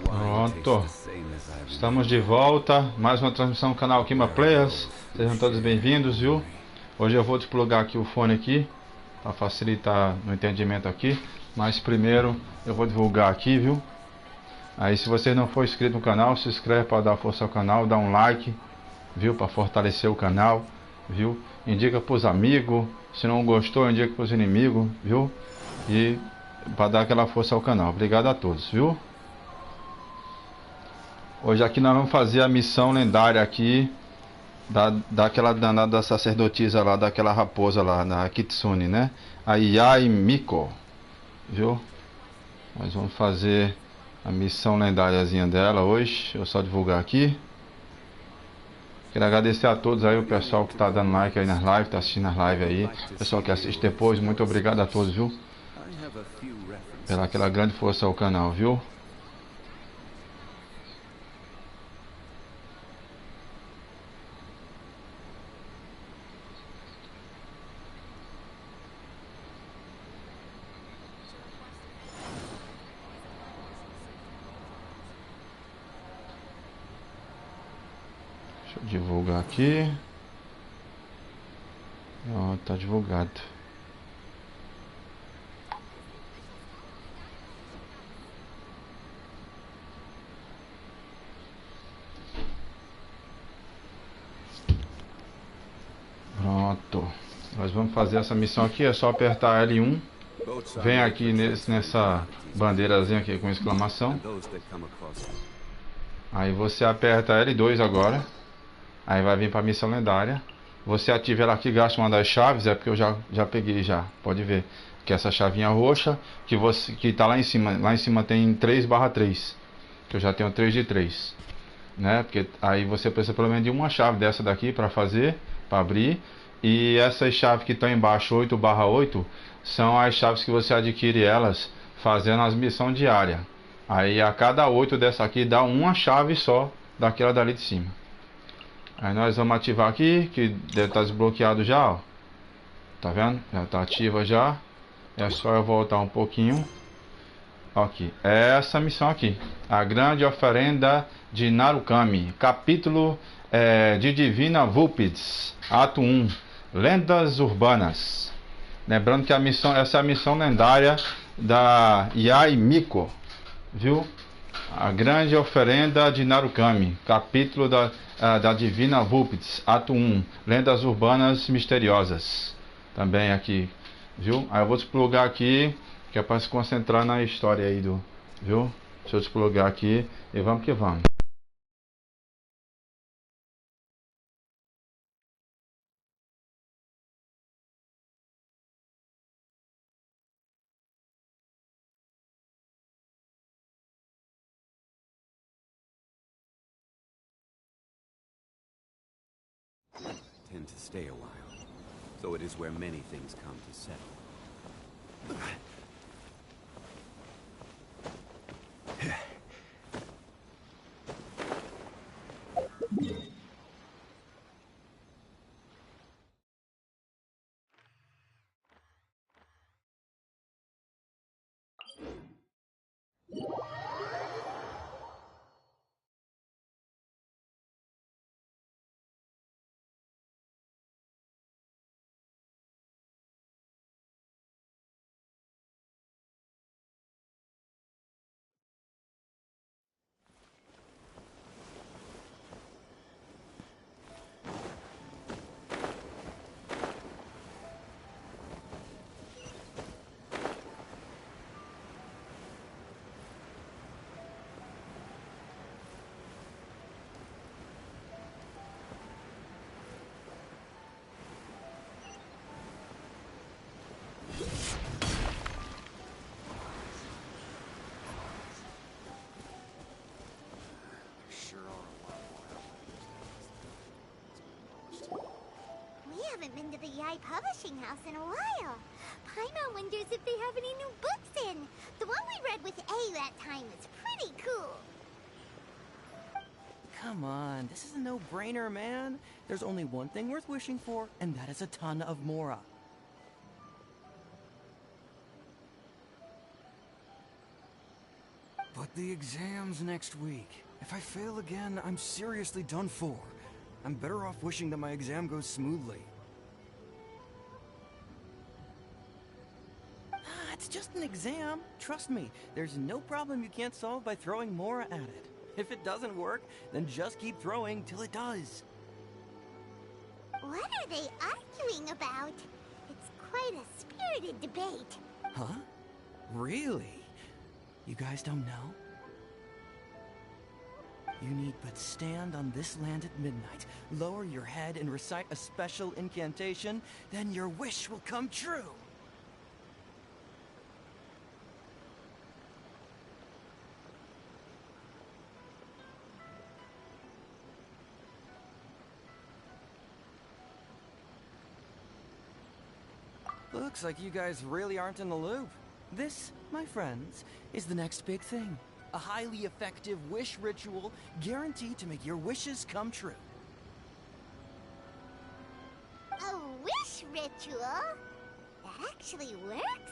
Pronto, estamos de volta, mais uma transmissão no canal Kima Players. Sejam todos bem-vindos, viu? Hoje eu vou desplugar aqui o fone aqui, para facilitar no entendimento aqui. Mas primeiro eu vou divulgar aqui, viu? Aí se você não for inscrito no canal, se inscreve para dar força ao canal, dá um like, viu? Para fortalecer o canal, viu? Indica para os amigos, se não gostou, indica para os inimigos, viu? E para dar aquela força ao canal. Obrigado a todos, viu? Hoje aqui nós vamos fazer a missão lendária aqui daquela danada da sacerdotisa lá, daquela raposa lá, na Kitsune, né? A Yae Miko, viu? Nós vamos fazer a missão lendáriazinha dela hoje. Deixa eu só divulgar aqui. Quero agradecer a todos aí, o pessoal que tá dando like aí nas lives, tá assistindo as lives aí. O pessoal que assiste depois, muito obrigado a todos, viu? Pela aquela grande força ao canal, viu? Deixa eu divulgar aqui. Ó, tá divulgado. Pronto. Nós vamos fazer essa missão aqui, é só apertar L1. Vem aqui nessa bandeirazinha aqui com exclamação. Aí você aperta L2 agora. Aí vai vir para a missão lendária. Você ativa ela aqui, gasta uma das chaves, é porque eu já peguei já. Pode ver que essa chavinha roxa que tá lá em cima. Lá em cima tem 3/3. Que eu já tenho 3 de 3, né? Porque aí você precisa pelo menos de uma chave dessa daqui para fazer, para abrir. E essas chaves que estão embaixo, 8/8, são as chaves que você adquire elas fazendo as missões diárias. Aí a cada 8 dessa aqui dá uma chave só daquela dali de cima. Aí nós vamos ativar aqui, que deve estar desbloqueado já, ó. Tá vendo? Já está ativa já. É só eu voltar um pouquinho. Aqui, é essa missão aqui. A grande oferenda de Narukami. Capítulo de divina vulpes. Ato 1. Lendas urbanas. Lembrando que essa é a missão lendária da Yae Miko, viu? A grande oferenda de Narukami. Capítulo da divina vulpes. Ato 1. Lendas urbanas misteriosas. Também aqui, viu? Aí eu vou desplugar aqui, que é para se concentrar na história aí viu? Deixa eu desplugar aqui e vamos que vamos. Tend to stay a while, so it is where many things come to settle. Haven't been to the Yae publishing house in a while. Paimon wonders if they have any new books in. The one we read with A that time was pretty cool. Come on, this is a no-brainer, man. There's only one thing worth wishing for, and that is a ton of Mora. But The exam's next week. If I fail again, I'm seriously done for. I'm better off wishing that my exam goes smoothly. It's just an exam. Trust me, there's no problem you can't solve by throwing more at it. If it doesn't work, then just keep throwing till it does. What are they arguing about? It's quite a spirited debate. Huh? Really? You guys don't know? You need but stand on this land at midnight, lower your head and recite a special incantation, then your wish will come true. Looks like you guys really aren't in the loop. This, my friends, is the next big thing. A highly effective wish ritual guaranteed to make your wishes come true. A wish ritual? That actually works?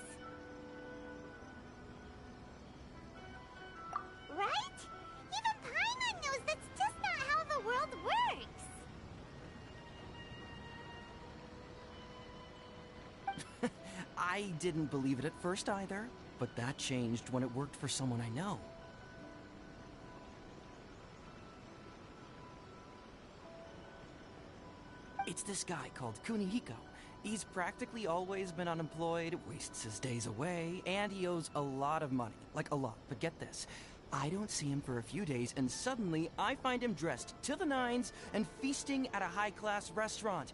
Right? Even Paimon knows that's just not how the world works. I didn't believe it at first either, but that changed when it worked for someone I know. It's this guy called Kunihiko. He's practically always been unemployed, wastes his days away, and he owes a lot of money. Like a lot, but get this. I don't see him for a few days, and suddenly I find him dressed to the nines and feasting at a high-class restaurant.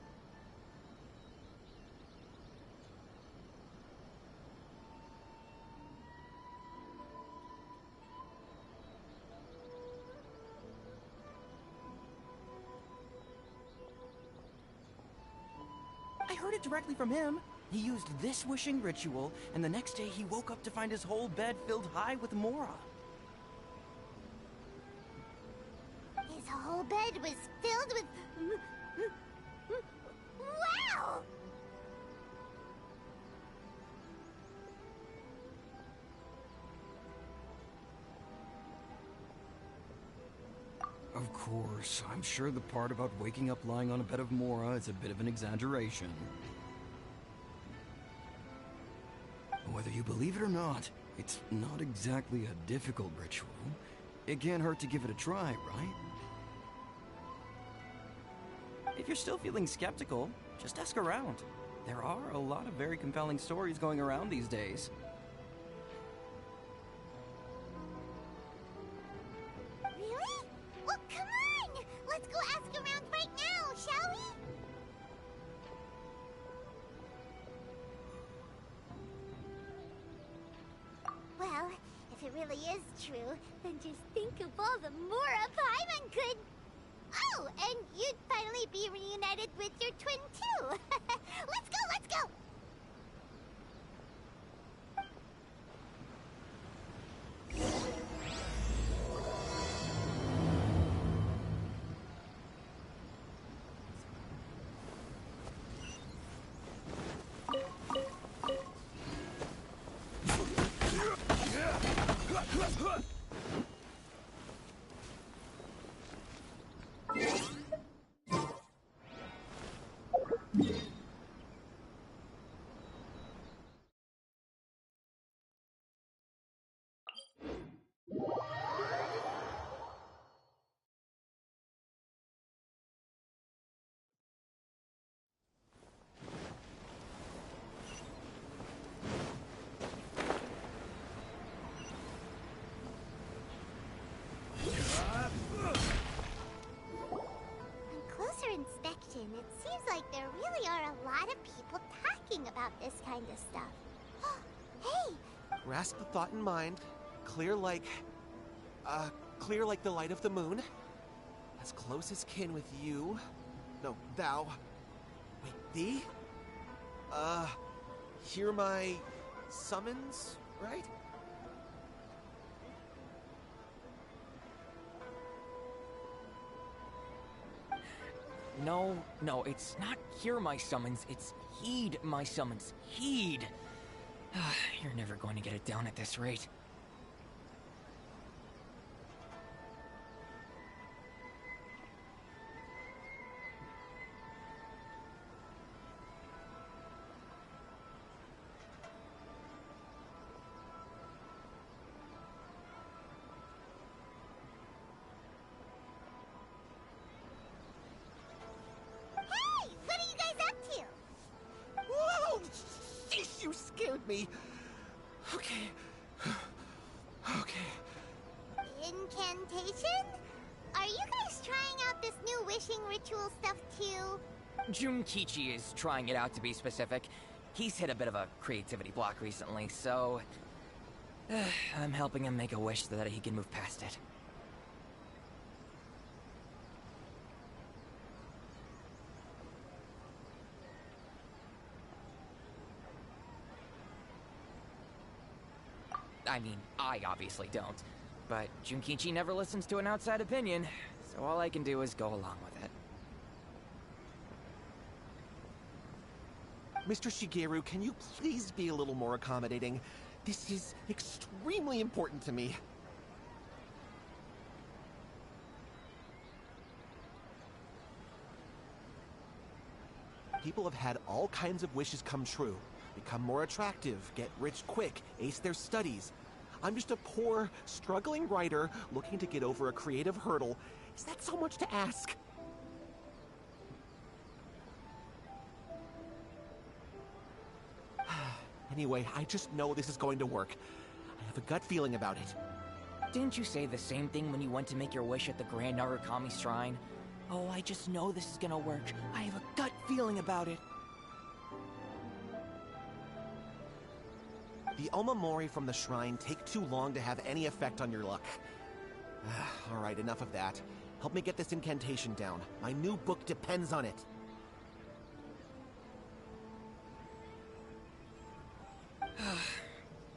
I heard it directly from him. He used this wishing ritual, and the next day he woke up to find his whole bed filled high with mora. His whole bed was filled with... Wow! Of course, I'm sure the part about waking up lying on a bed of mora is a bit of an exaggeration. Whether you believe it or not, it's not exactly a difficult ritual. It can't hurt to give it a try, right? If you're still feeling skeptical, just ask around. There are a lot of very compelling stories going around these days. Really? Well, come on! Let's go ask around right now, shall we? Well, if it really is true, then just think of all the Mora Paimon could... Oh, and you'd finally be reunited with your twin, too! Let's go, let's go! Inspection, it seems like there really are a lot of people talking about this kind of stuff. Hey! Grasp the thought in mind. Clear like the light of the moon. As close as kin with you. No, thou. Wait, thee? Hear my summons, right? No, it's not hear my summons, it's heed my summons. Heed! You're never going to get it down at this rate. me. Okay. Okay. Incantation? Are you guys trying out this new wishing ritual stuff too? Junkichi is trying it out, to be specific. He's hit a bit of a creativity block recently, so... I'm helping him make a wish so that he can move past it. I mean, I obviously don't. But Junkichi never listens to an outside opinion, so all I can do is go along with it. Mr. Shigeru, can you please be a little more accommodating? This is extremely important to me. People have had all kinds of wishes come true. Become more attractive, get rich quick, ace their studies. I'm just a poor, struggling writer looking to get over a creative hurdle. Is that so much to ask? Anyway, I just know this is going to work. I have a gut feeling about it. Didn't you say the same thing when you went to make your wish at the Grand Narukami Shrine? Oh, I just know this is gonna work. I have a gut feeling about it. The Omamori from the shrine take too long to have any effect on your luck. Alright, enough of that. Help me get this incantation down. My new book depends on it.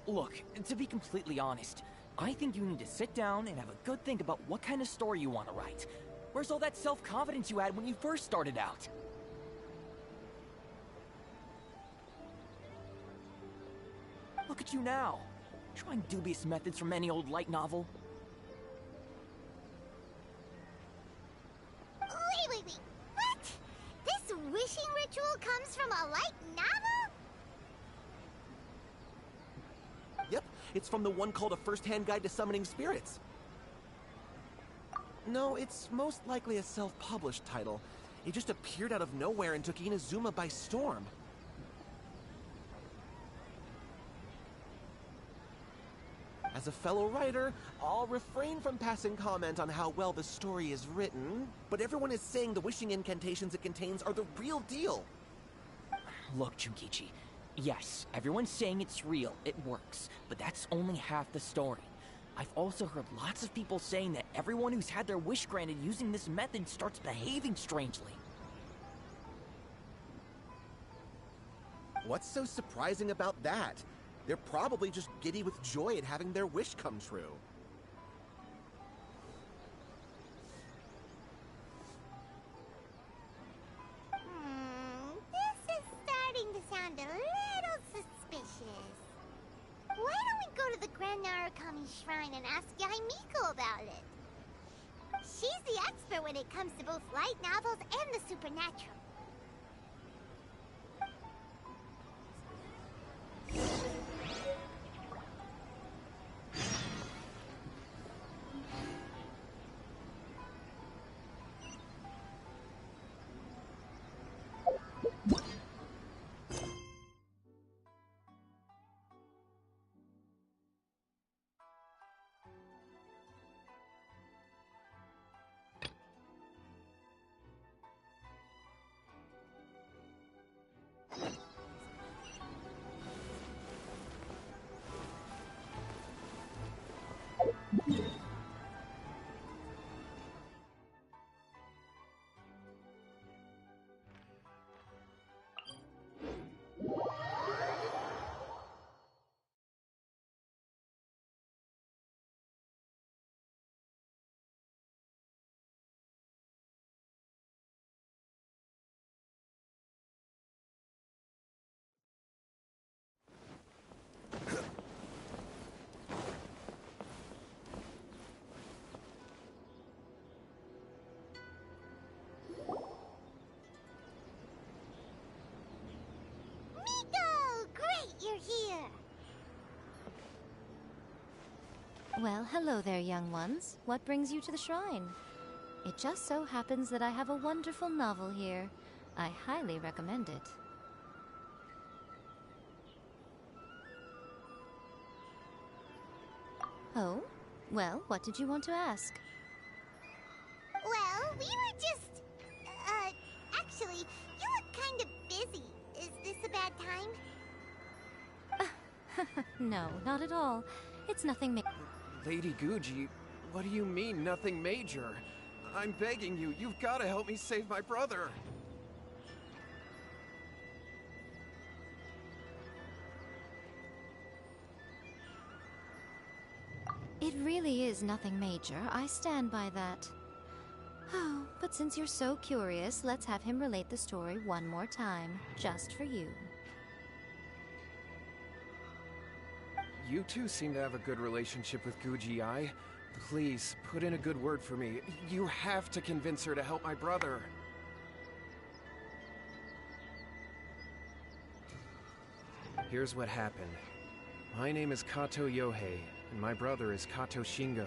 Look, to be completely honest, I think you need to sit down and have a good think about what kind of story you want to write. Where's all that self-confidence you had when you first started out? Look at you now, trying dubious methods from any old light novel. Wait. What? This wishing ritual comes from a light novel? Yep, it's from the one called A First-Hand Guide to Summoning Spirits. No, it's most likely a self-published title. It just appeared out of nowhere and took Inazuma by storm. As a fellow writer, I'll refrain from passing comment on how well the story is written, but everyone is saying the wishing incantations it contains are the real deal. Look, Junkichi, yes, everyone's saying it's real, it works, but that's only half the story. I've also heard lots of people saying that everyone who's had their wish granted using this method starts behaving strangely. What's so surprising about that? They're probably just giddy with joy at having their wish come true. This is starting to sound a little suspicious. Why don't we go to the Grand Narukami Shrine and ask Yae Miko about it? She's the expert when it comes to both light novels and the supernatural. You're here. Well, hello there, young ones. What brings you to the shrine? It just so happens that I have a wonderful novel here. I highly recommend it. Oh? Well, what did you want to ask? Well, we were just... actually, you look kind of busy. Is this a bad time? No, not at all. It's nothing Lady Guji, what do you mean, nothing major? I'm begging you, you've got to help me save my brother. It really is nothing major. I stand by that. Oh, but since you're so curious, let's have him relate the story one more time, just for you. You two seem to have a good relationship with Guji Yae. Please, put in a good word for me. You have to convince her to help my brother. Here's what happened. My name is Kato Yohei, and my brother is Kato Shingo.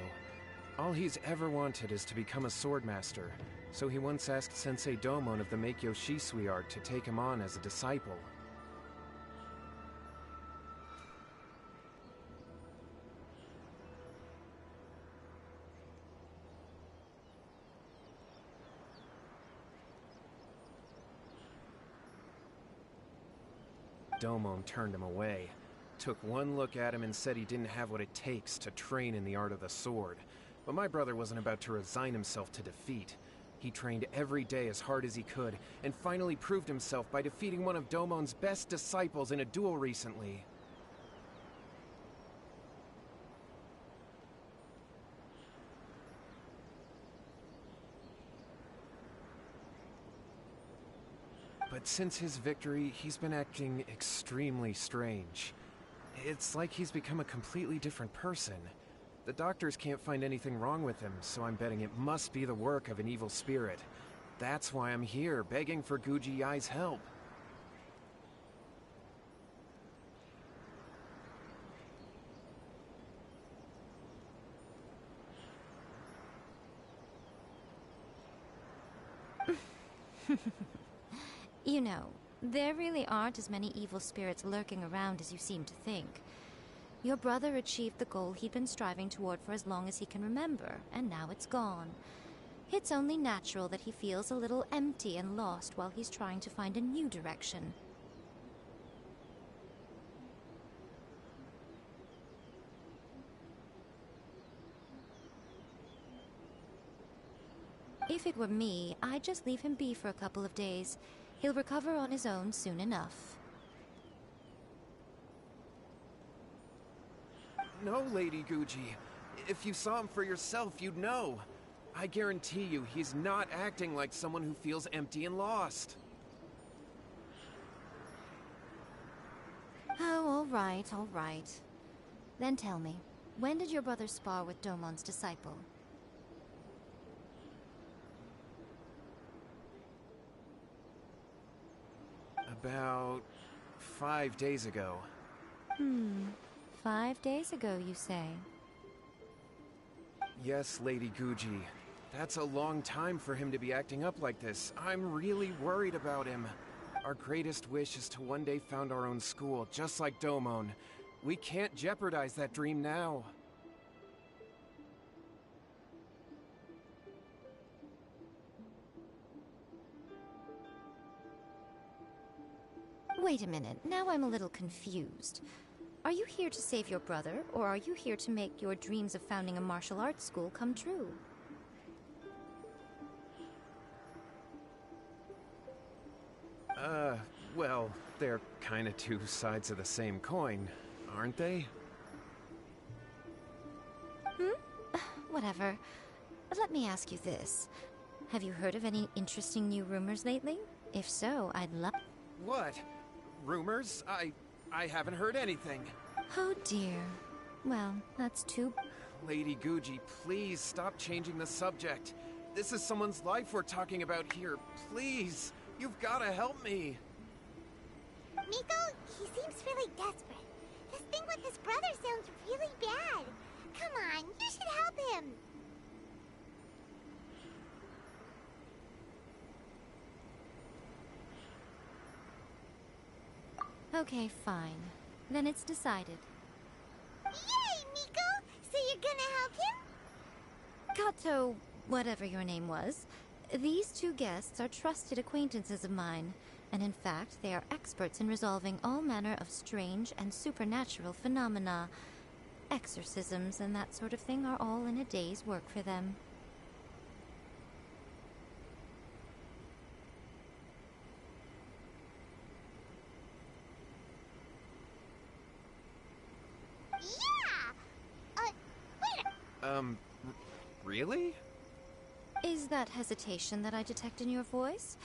All he's ever wanted is to become a swordmaster, so he once asked Sensei Domon of the Meikyo Shisui art to take him on as a disciple. Domon turned him away, took one look at him and said he didn't have what it takes to train in the art of the sword. But my brother wasn't about to resign himself to defeat. He trained every day as hard as he could, and finally proved himself by defeating one of Domon's best disciples in a duel recently. But since his victory, he's been acting extremely strange. It's like he's become a completely different person. The doctors can't find anything wrong with him, so I'm betting it must be the work of an evil spirit. That's why I'm here, begging for Guji Yae's help. You know, there really aren't as many evil spirits lurking around as you seem to think. Your brother achieved the goal he'd been striving toward for as long as he can remember, and now it's gone. It's only natural that he feels a little empty and lost while he's trying to find a new direction. If it were me, I'd just leave him be for a couple of days. He'll recover on his own soon enough. No, Lady Guji. If you saw him for yourself, you'd know. I guarantee you, he's not acting like someone who feels empty and lost. Oh, all right. Then tell me, when did your brother spar with Domon's disciple? About 5 days ago. 5 days ago, you say? Yes, Lady Guji. That's a long time for him to be acting up like this. I'm really worried about him. Our greatest wish is to one day found our own school, just like Domon. We can't jeopardize that dream now. Wait a minute, now I'm a little confused. Are you here to save your brother, or are you here to make your dreams of founding a martial arts school come true? Well, they're kinda two sides of the same coin, aren't they? Whatever. Let me ask you this. Have you heard of any interesting new rumors lately? If so, I'd love... What? Rumors? I haven't heard anything. Oh dear. Well, that's too... Lady Guji, please stop changing the subject. This is someone's life we're talking about here. Please, you've gotta help me. Miko, he seems really desperate. This thing with his brother sounds really bad. Come on, you should help him. Okay, fine. Then it's decided. Yay, Miko! So you're gonna help him? Kato, whatever your name was, these two guests are trusted acquaintances of mine, and in fact, they are experts in resolving all manner of strange and supernatural phenomena. Exorcisms and that sort of thing are all in a day's work for them. Yeah! Wait Really? Is that hesitation that I detect in your voice?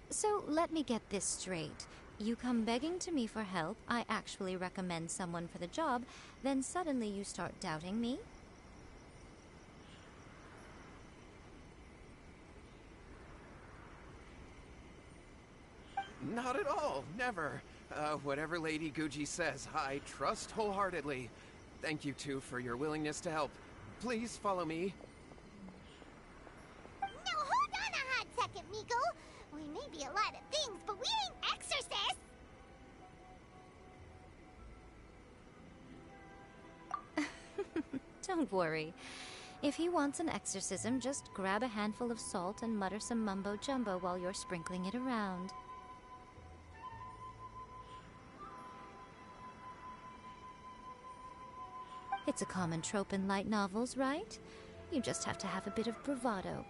So let me get this straight. You come begging to me for help, I actually recommend someone for the job, then suddenly you start doubting me? Not at all. Never. Whatever Lady Guji says, I trust wholeheartedly. Thank you two for your willingness to help. Please follow me. Now hold on a hot second, Miko. We may be a lot of things, but we ain't exorcists! Don't worry. If he wants an exorcism, just grab a handful of salt and mutter some mumbo-jumbo while you're sprinkling it around. It's a common trope in light novels, right? You just have to have a bit of bravado.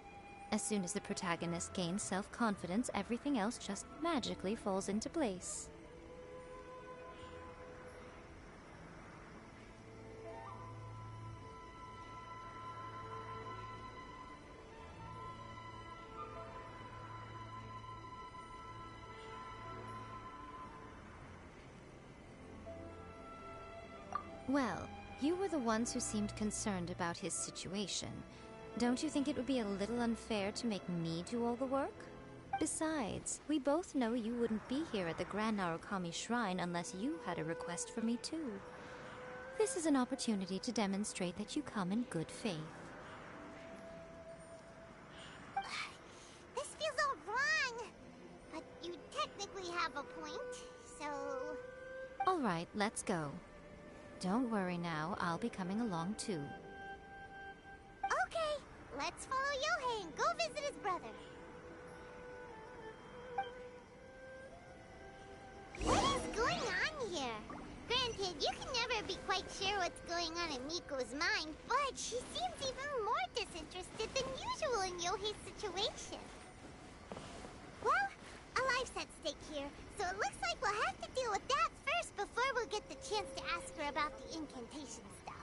As soon as the protagonist gains self-confidence, everything else just magically falls into place. Well, you were the ones who seemed concerned about his situation. Don't you think it would be a little unfair to make me do all the work? Besides, we both know you wouldn't be here at the Grand Narukami Shrine unless you had a request for me too. This is an opportunity to demonstrate that you come in good faith. This feels all wrong. But you technically have a point, so... All right, let's go. Don't worry now, I'll be coming along too. Okay, let's follow Yohei and go visit his brother. What is going on here? Granted, you can never be quite sure what's going on in Miko's mind, but she seems even more disinterested than usual in Yohei's situation. Well, a life's at stake here, so it looks like we'll have to deal with that first before we'll get the chance to ask her about the incantation stuff.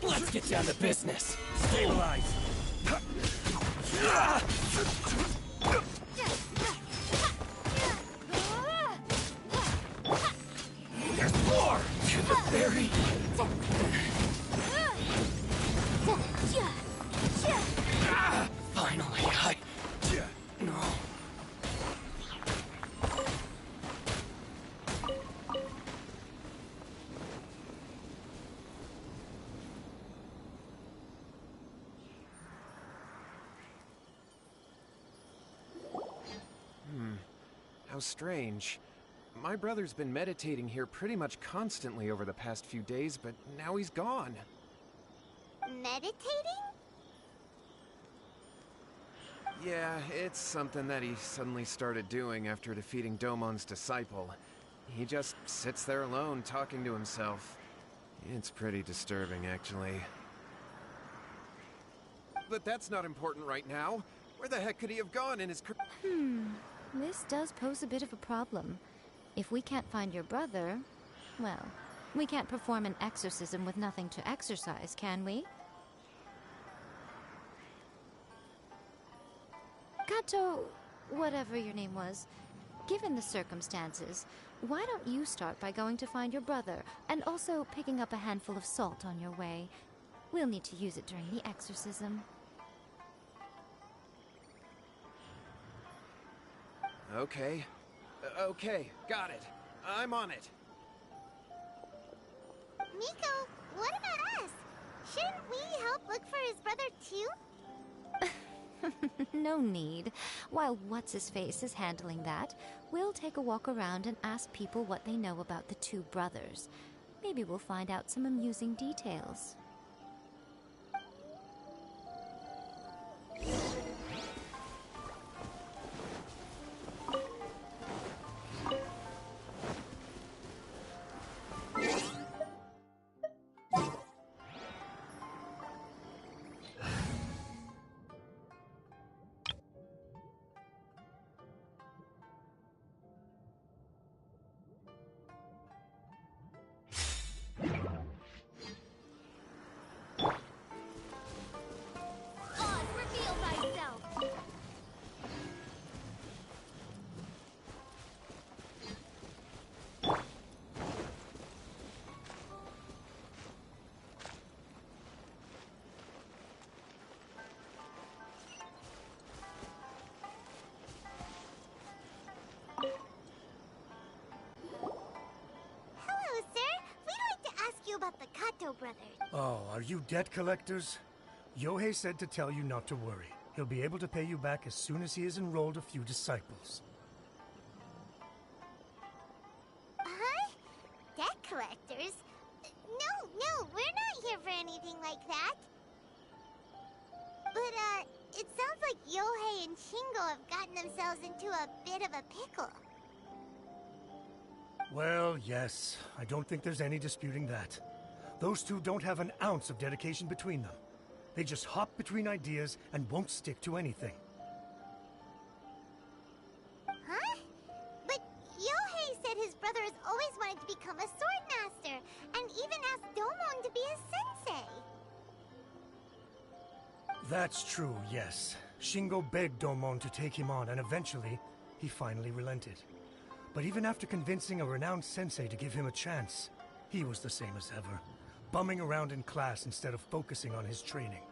Let's get down to business. Stabilize. There's more to the theory. Finally, no. How strange. My brother's been meditating here pretty much constantly over the past few days, but now he's gone. Meditating? Yeah, it's something that he suddenly started doing after defeating Domon's disciple. He just sits there alone, talking to himself. It's pretty disturbing, actually. But that's not important right now. Where the heck could he have gone in his... This does pose a bit of a problem. If we can't find your brother, well, we can't perform an exorcism with nothing to exorcise, can we? Kato, whatever your name was, given the circumstances, why don't you start by going to find your brother, and also picking up a handful of salt on your way? We'll need to use it during the exorcism. Okay. Okay, got it. I'm on it. Miko, what about us? Shouldn't we help look for his brother too? No need. While What's-His-Face is handling that, we'll take a walk around and ask people what they know about the two brothers. Maybe we'll find out some amusing details. Oz, reveal thyself! Hello, sir. We'd like to ask you about the Kato brothers. Oh, are you debt collectors? Yohei said to tell you not to worry. He'll be able to pay you back as soon as he has enrolled a few disciples. Huh? Debt collectors? No, we're not here for anything like that. But, it sounds like Yohei and Shingo have gotten themselves into a bit of a pickle. Well, yes. I don't think there's any disputing that. Those two don't have an ounce of dedication between them. They just hop between ideas and won't stick to anything. Huh? But Yohei said his brother has always wanted to become a sword master, and even asked Domon to be his sensei. That's true, yes. Shingo begged Domon to take him on, and eventually, he finally relented. But even after convincing a renowned sensei to give him a chance, he was the same as ever, bumming around in class instead of focusing on his training.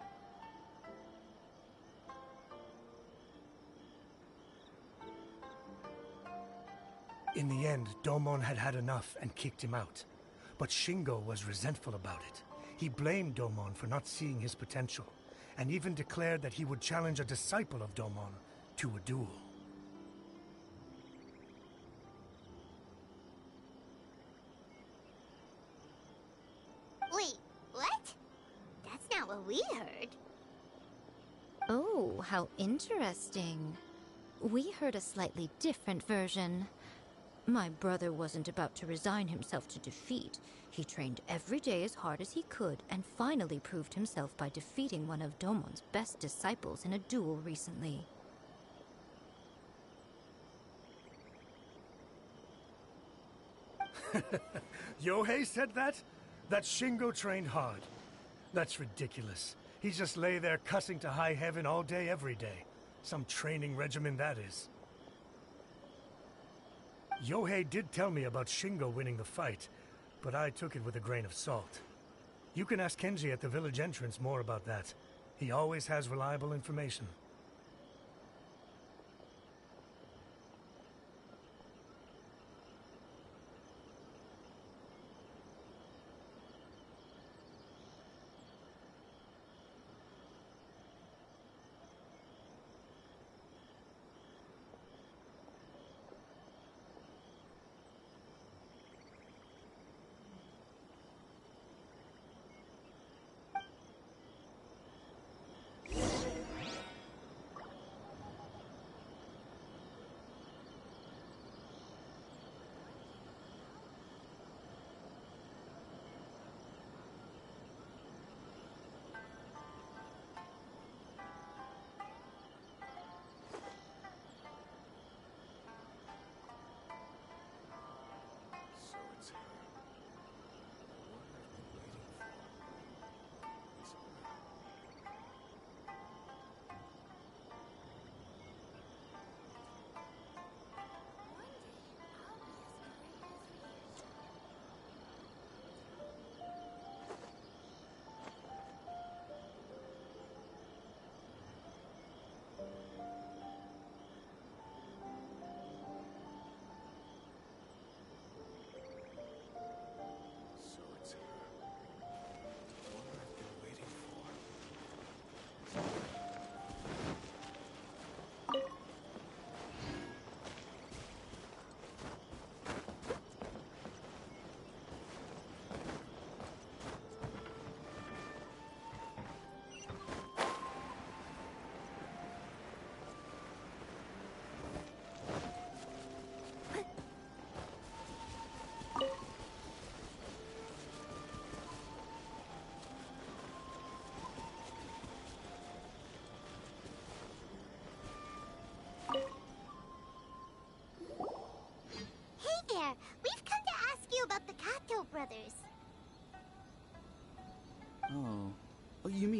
In the end, Domon had had enough and kicked him out. But Shingo was resentful about it. He blamed Domon for not seeing his potential, and even declared that he would challenge a disciple of Domon to a duel. Wait, what? That's not what we heard. Oh, how interesting. We heard a slightly different version. My brother wasn't about to resign himself to defeat. He trained every day as hard as he could and finally proved himself by defeating one of Domon's best disciples in a duel recently. Yohei said that? That Shingo trained hard. That's ridiculous. He just lay there cussing to high heaven all day, every day. Some training regimen, that is. Yohei did tell me about Shingo winning the fight, but I took it with a grain of salt. You can ask Kenji at the village entrance more about that. He always has reliable information.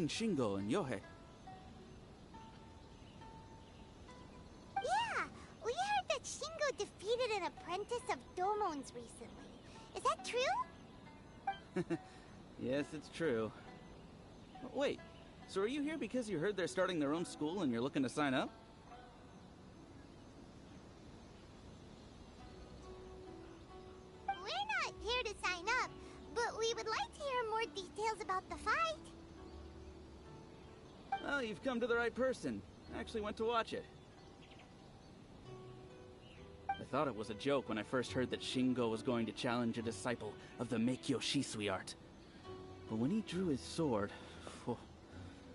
between Shingo and Yohei. Yeah, we heard that Shingo defeated an apprentice of Domon's recently. Is that true? Yes, it's true. Wait, so are you here because you heard they're starting their own school and you're looking to sign up? We're not here to sign up, but we would like to hear more details about the fight. Well, you've come to the right person. I actually went to watch it. I thought it was a joke when I first heard that Shingo was going to challenge a disciple of the Meikyo Shisui art. But when he drew his sword,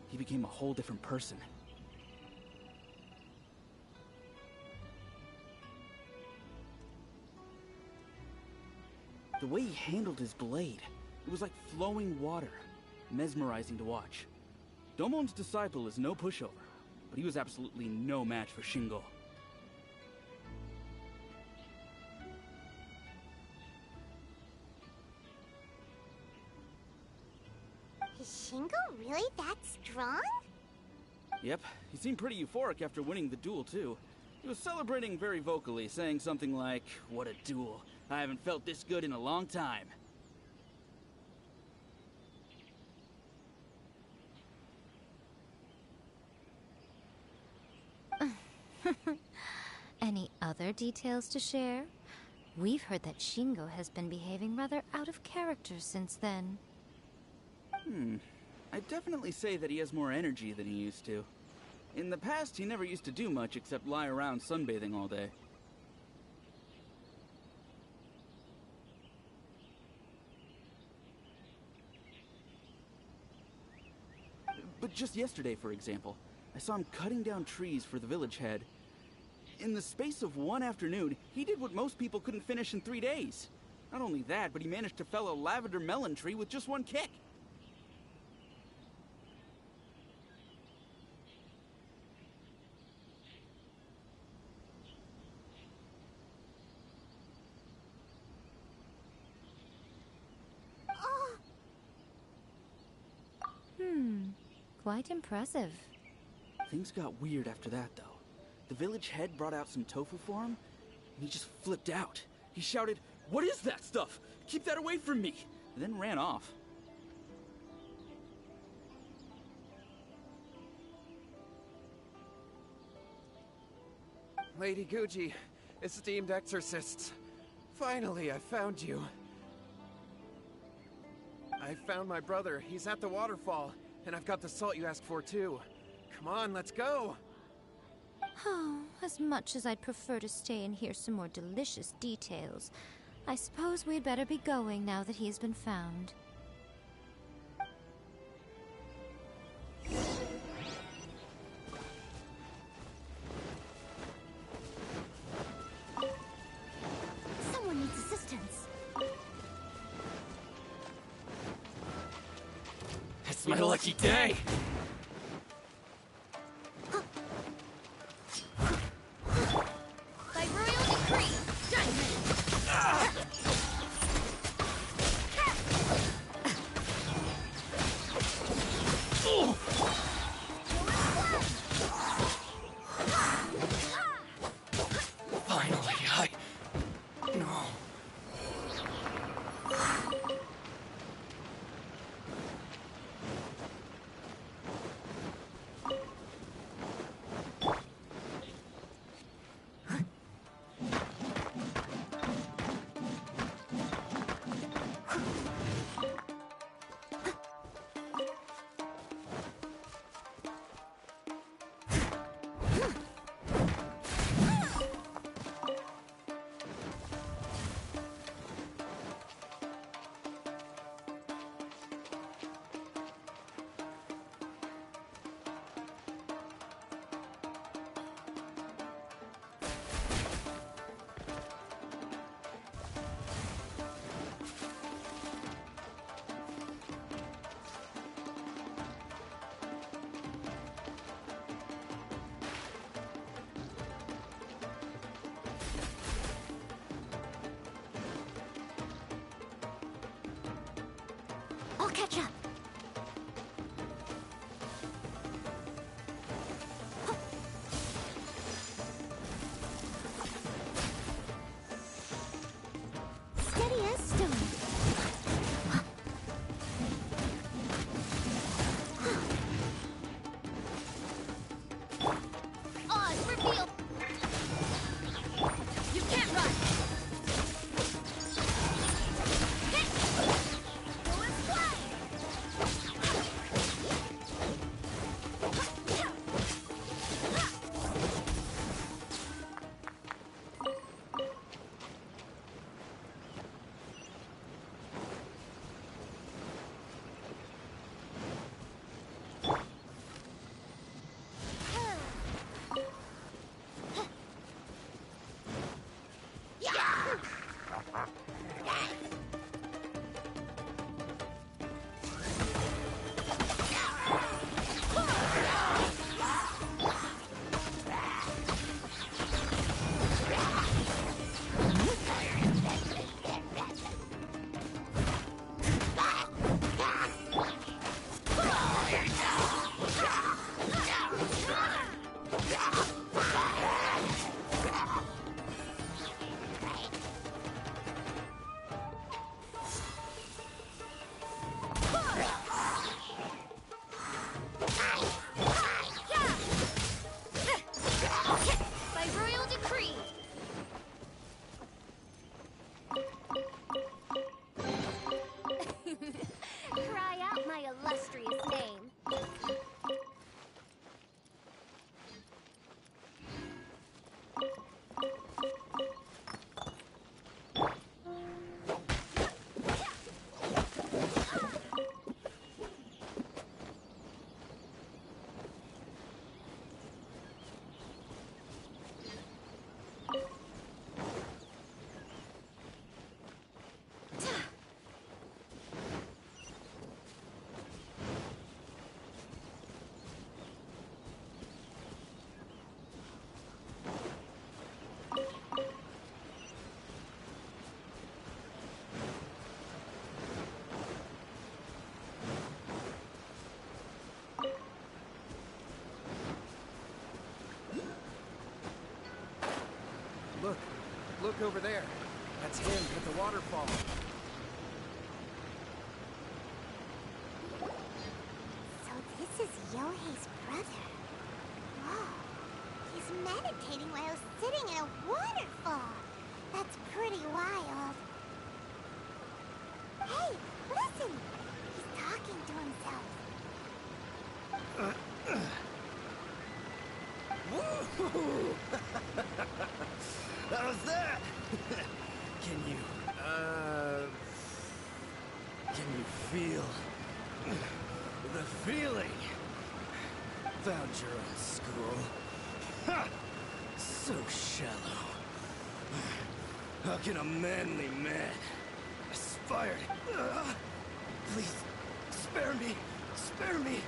he became a whole different person. The way he handled his blade, it was like flowing water, mesmerizing to watch. Domon's disciple is no pushover, but he was absolutely no match for Shingo. Is Shingo really that strong? Yep, he seemed pretty euphoric after winning the duel, too. He was celebrating very vocally, saying something like, "What a duel. I haven't felt this good in a long time." Any other details to share? We've heard that Shingo has been behaving rather out of character since then. I'd definitely say that he has more energy than he used to. In the past, he never used to do much except lie around sunbathing all day. But just yesterday, for example, I saw him cutting down trees for the village head. In the space of one afternoon, he did what most people couldn't finish in 3 days. Not only that, but he managed to fell a lavender melon tree with just one kick. Quite impressive. Things got weird after that, though. The village head brought out some tofu for him, and he just flipped out. He shouted, "What is that stuff? Keep that away from me!" and then ran off. Lady Guji, esteemed exorcists. Finally, I found you. I found my brother. He's at the waterfall. And I've got the salt you asked for, too. Come on, let's go! Oh, as much as I'd prefer to stay and hear some more delicious details, I suppose we'd better be going now that he's been found. Someone needs assistance. It's my lucky day! By royal decree, Finally, No. I'll catch up. Feel. You can't run. Hit. Go and fly. By royal decree. Cry out my illustrious name. Look over there. That's him at the waterfall. So this is Yohei's brother. Whoa. He's meditating while sitting in a waterfall. That's pretty wild. Hey, listen! He's talking to himself. Woohoo! How's that? Can you feel the feeling? Found your own school. Ha! So shallow. How can a manly man aspire to... Please, spare me! Spare me!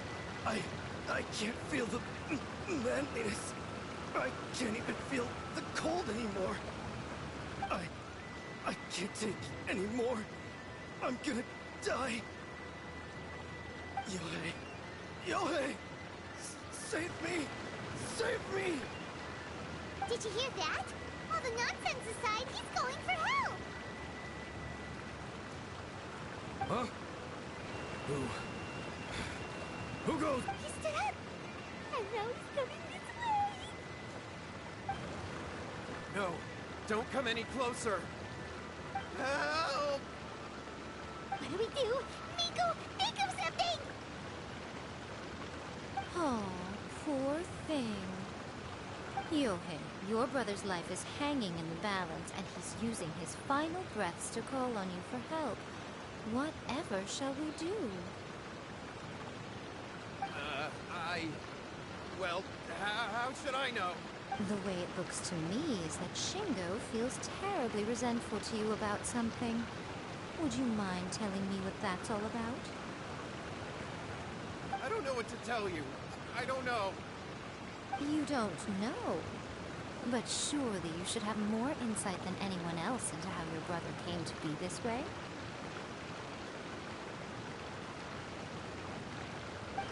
I can't feel the manliness. I can't even feel the cold anymore. I can't take any more. I'm gonna die. Yohei! Save me! Save me! Did you hear that? All the nonsense aside, he's going for help! Huh? Who goes? He stood up! And now he's coming this way! No, don't come any closer. Help! What do we do? Miko, think of something! Oh, poor thing. Yohei, your brother's life is hanging in the balance, and he's using his final breaths to call on you for help. Whatever shall we do? Well, how should I know? The way it looks to me is that Shingo feels terribly resentful to you about something. Would you mind telling me what that's all about? I don't know what to tell you. I don't know. You don't know. But surely you should have more insight than anyone else into how your brother came to be this way.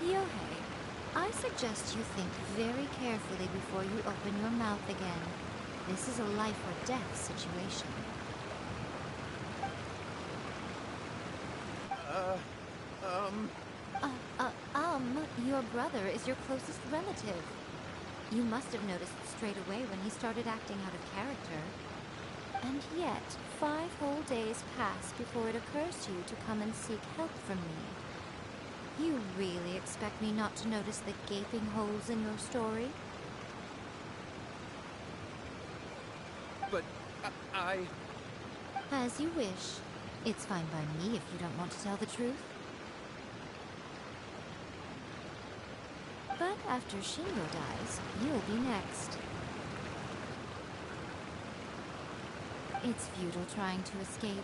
Yohei, I suggest you think very carefully before you open your mouth again. This is a life or death situation. Uh, Your brother is your closest relative. You must have noticed straight away when he started acting out of character. And yet, 5 whole days pass before it occurs to you to come and seek help from me. You really expect me not to notice the gaping holes in your story? But I... As you wish. It's fine by me if you don't want to tell the truth. But after Shingo dies, you'll be next. It's futile trying to escape.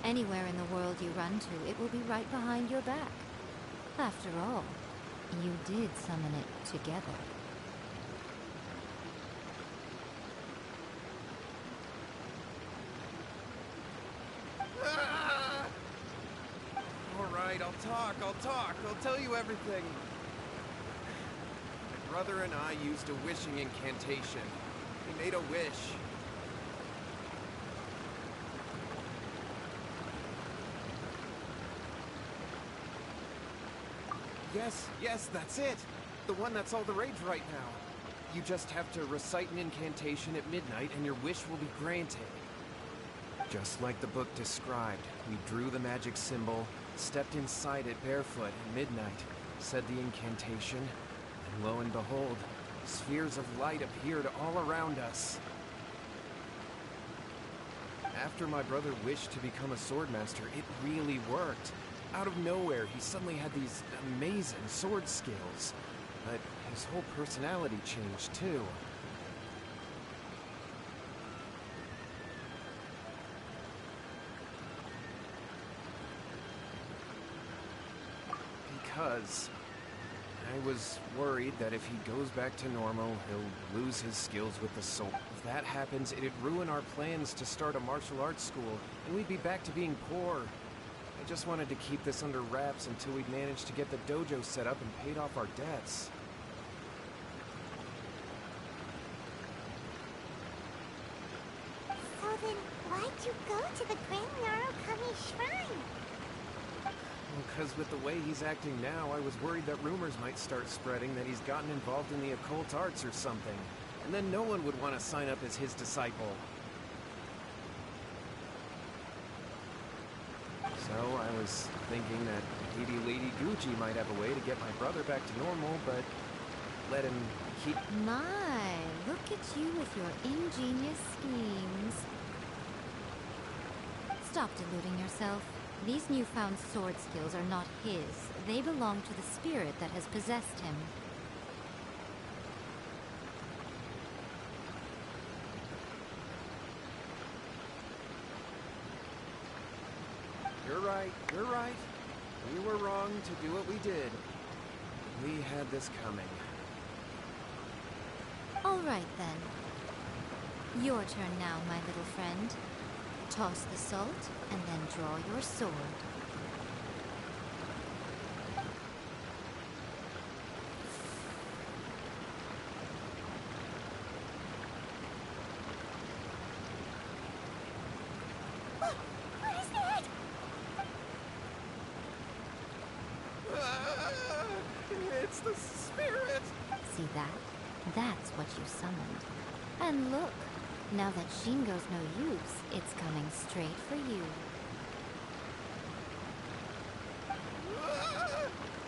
Anywhere in the world you run to, it will be right behind your back. After all, you did summon it together. Alright, I'll talk. I'll tell you everything. My brother and I used a wishing incantation. He made a wish. Yes, that's it! The one that's all the rage right now. You just have to recite an incantation at midnight and your wish will be granted. Just like the book described, we drew the magic symbol, stepped inside it barefoot at midnight, said the incantation, and lo and behold, spheres of light appeared all around us. After my brother wished to become a swordmaster, it really worked. Out of nowhere, he suddenly had these amazing sword skills. But his whole personality changed, too. Because I was worried that if he goes back to normal, he'll lose his skills with the sword. If that happens, it'd ruin our plans to start a martial arts school, and we'd be back to being poor. I just wanted to keep this under wraps until we'd managed to get the dojo set up and paid off our debts. So then, why'd you go to the Grand Narukami Shrine? Because with the way he's acting now, I was worried that rumors might start spreading that he's gotten involved in the occult arts or something. And then no one would want to sign up as his disciple. So I was thinking that maybe Lady Gucci might have a way to get my brother back to normal, but let him keep... My, look at you with your ingenious schemes. Stop deluding yourself. These newfound sword skills are not his. They belong to the spirit that has possessed him. You're right. We were wrong to do what we did. We had this coming. All right, then. Your turn now, my little friend. Toss the salt, and then draw your sword. What is that? It's the spirit! See that? That's what you summoned. And look, now that Shingo's no use, it's coming straight for you.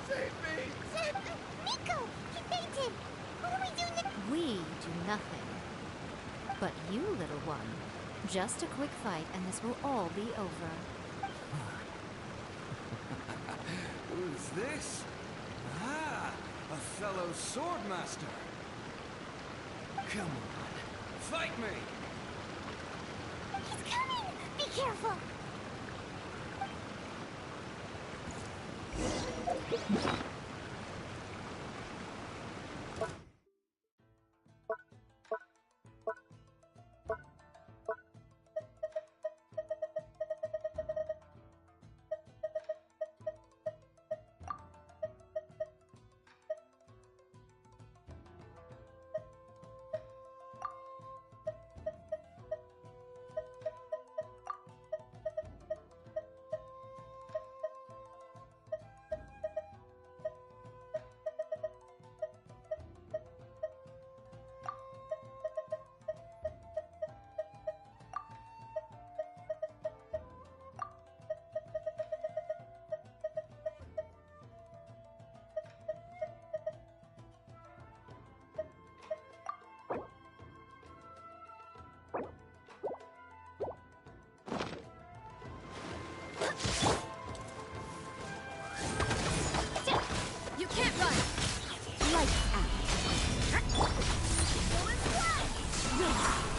Save me! Save me! Miko! He fainted! What do we do now? We do nothing. But you, little one, just a quick fight and this will all be over. Who's this? Ah, a fellow swordmaster. Come on, fight me! He's coming! Be careful!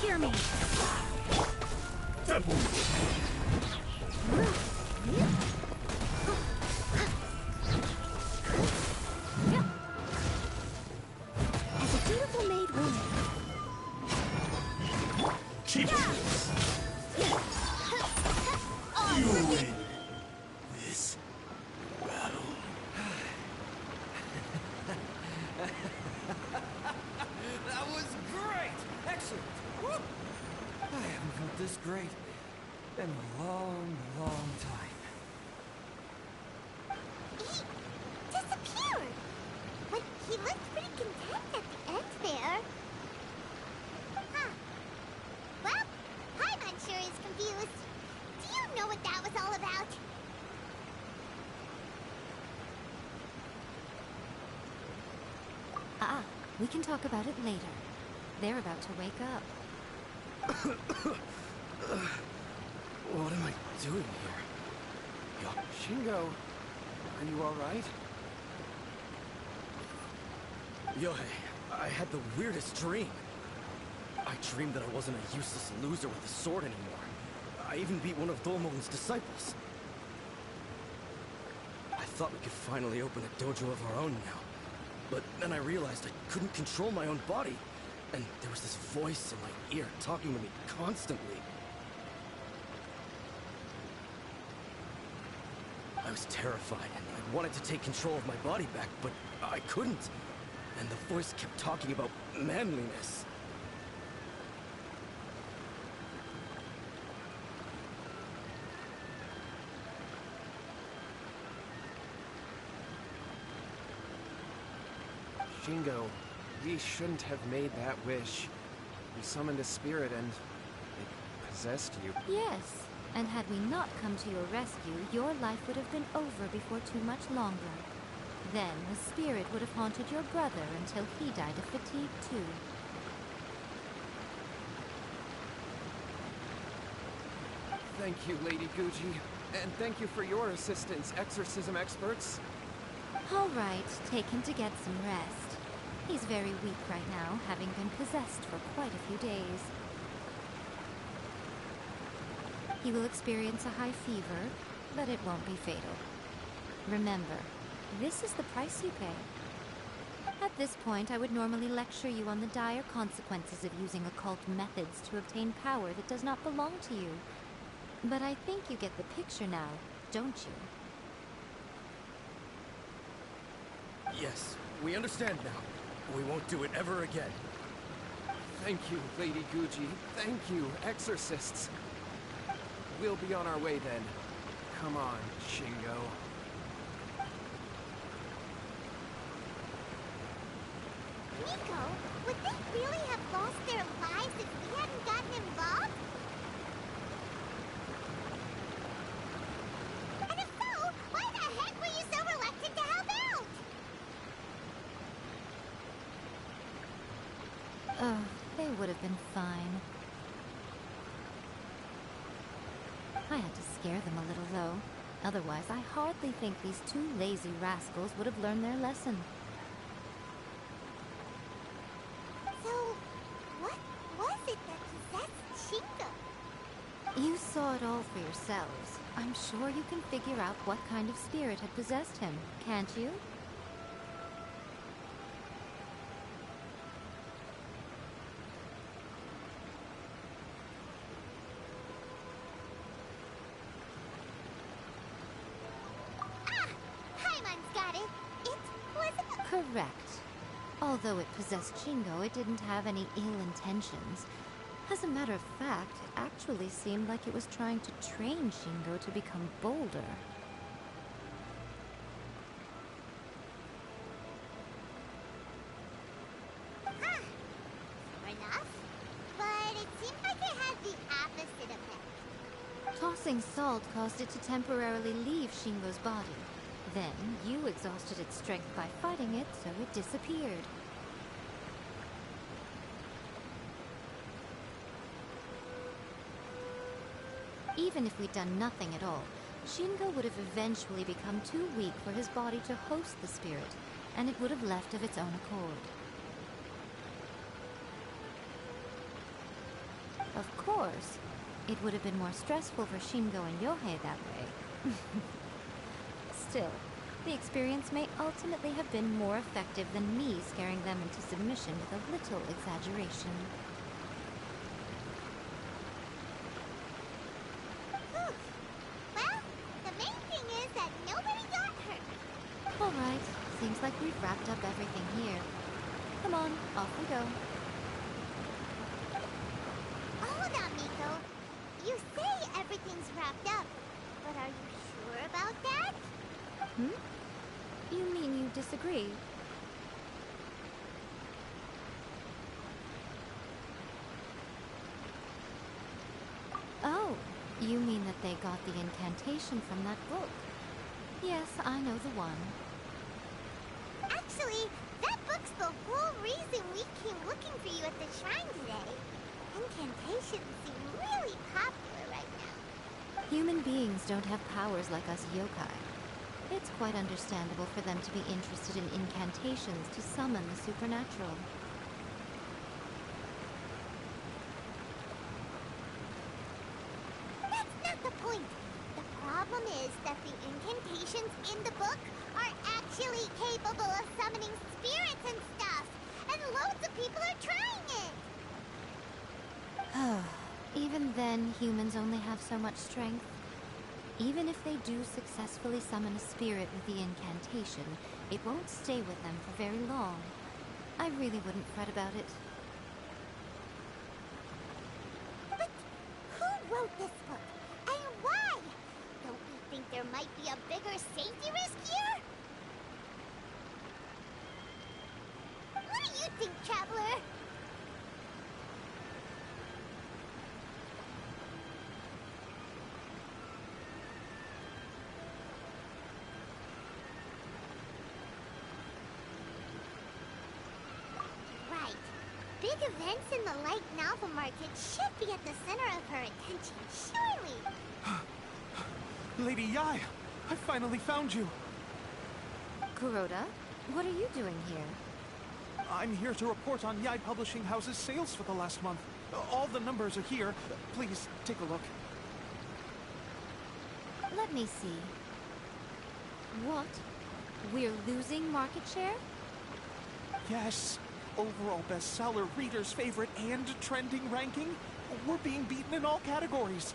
Hear me. As a beautiful maid woman. You win this battle. That was great! Excellent! Woo! I haven't felt this great in a long, long time. He disappeared! But he looked pretty content at the end there. Huh. Well, Paimon sure is confused. Do you know what that was all about? We can talk about it later. They're about to wake up. What am I doing here? Shingo, are you alright? Yae, I had the weirdest dream. I dreamed that I wasn't a useless loser with a sword anymore. I even beat one of Domon's disciples. I thought we could finally open a dojo of our own now. But then I realized I couldn't control my own body. And there was this voice in my ear talking to me constantly. I was terrified, and I wanted to take control of my body back, but I couldn't. And the voice kept talking about manliness. Shingo, we shouldn't have made that wish. We summoned a spirit and it possessed you. Yes, and had we not come to your rescue, your life would have been over before too much longer. Then the spirit would have haunted your brother until he died of fatigue too. Thank you, Lady Guji. And thank you for your assistance, exorcism experts. All right, take him to get some rest. He's very weak right now, having been possessed for quite a few days. He will experience a high fever, but it won't be fatal. Remember, this is the price you pay. At this point, I would normally lecture you on the dire consequences of using occult methods to obtain power that does not belong to you. But I think you get the picture now, don't you? Yes, we understand now. We won't do it ever again. Thank you, Lady Guji. Thank you, exorcists. We'll be on our way then. Come on, Shingo. Miko, would they really have lost their lives if we hadn't gotten involved? And if so, why the heck were you so reluctant to help out? They would have been fine. I had to scare them a little, though. Otherwise, I hardly think these two lazy rascals would have learned their lesson. So, what was it that possessed Shingo? You saw it all for yourselves. I'm sure you can figure out what kind of spirit had possessed him, can't you? Correct. Although it possessed Shingo, it didn't have any ill intentions. As a matter of fact, it actually seemed like it was trying to train Shingo to become bolder. Huh. Fair enough. But it seemed like it had the opposite effect. Tossing salt caused it to temporarily leave Shingo's body. Then, you exhausted its strength by fighting it, so it disappeared. Even if we'd done nothing at all, Shingo would have eventually become too weak for his body to host the spirit, and it would have left of its own accord. Of course. It would have been more stressful for Shingo and Yohei that way. Still, the experience may ultimately have been more effective than me scaring them into submission with a little exaggeration. Whew. Well, the main thing is that nobody got hurt. Alright, seems like we've wrapped up everything here. Come on, off we go. Hold on, Miko. You say everything's wrapped up, but are you sure about that? Hmm? You mean you disagree? Oh, you mean that they got the incantation from that book? Yes, I know the one. Actually, that book's the whole reason we came looking for you at the shrine today. Incantations seem really popular right now. Human beings don't have powers like us yokai. It's quite understandable for them to be interested in incantations to summon the supernatural. That's not the point. The problem is that the incantations in the book are actually capable of summoning spirits and stuff. And loads of people are trying it. Even then, humans only have so much strength. Even if they do successfully summon a spirit with the incantation, it won't stay with them for very long. I really wouldn't fret about it. But who wrote this book? And why? Don't we think there might be a bigger safety risk here? What do you think, Traveler? Right. Big events in the light novel market should be at the center of her attention, surely. Lady Yae, I finally found you. Kuroda, what are you doing here? I'm here to report on Yae Publishing House's sales for the last month. All the numbers are here. Please, take a look. Let me see. What? We're losing market share? Yes. Overall bestseller, reader's favorite, and trending ranking. We're being beaten in all categories.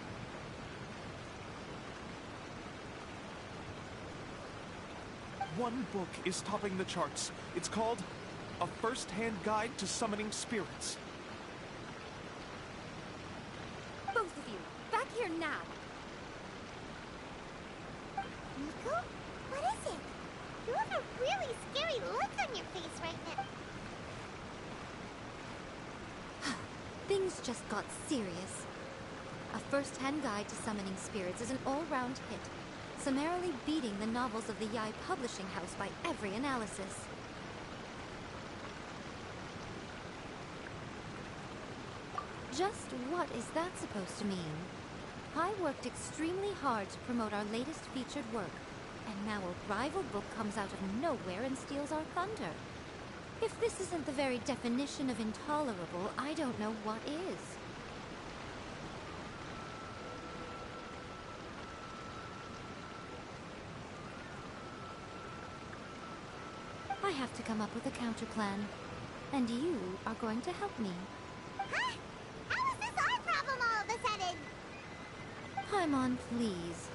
One book is topping the charts. It's called A First-Hand Guide to Summoning Spirits. Both of you, back here now! Miko? What is it? You have a really scary look on your face right now. Things just got serious. A first-hand guide to summoning spirits is an all-round hit, summarily beating the novels of the Yae Publishing House by every analysis. Just what is that supposed to mean? I worked extremely hard to promote our latest featured work, and now a rival book comes out of nowhere and steals our thunder. If this isn't the very definition of intolerable, I don't know what is. I have to come up with a counter plan, and you are going to help me. Huh? How is this our problem all of a sudden? Paimon, please.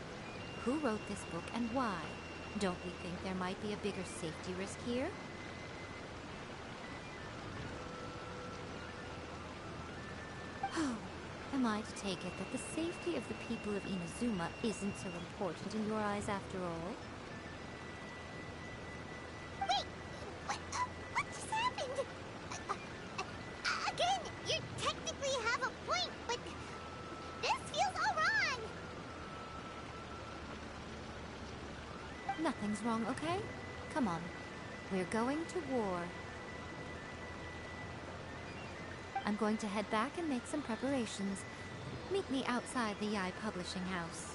Who wrote this book and why? Don't we think there might be a bigger safety risk here? Oh, am I to take it that the safety of the people of Inazuma isn't so important in your eyes after all? Wait! What just happened? Again, you technically have a point, but this feels all wrong! Nothing's wrong, okay? Come on. We're going to war. I'm going to head back and make some preparations. Meet me outside the Yae Publishing House.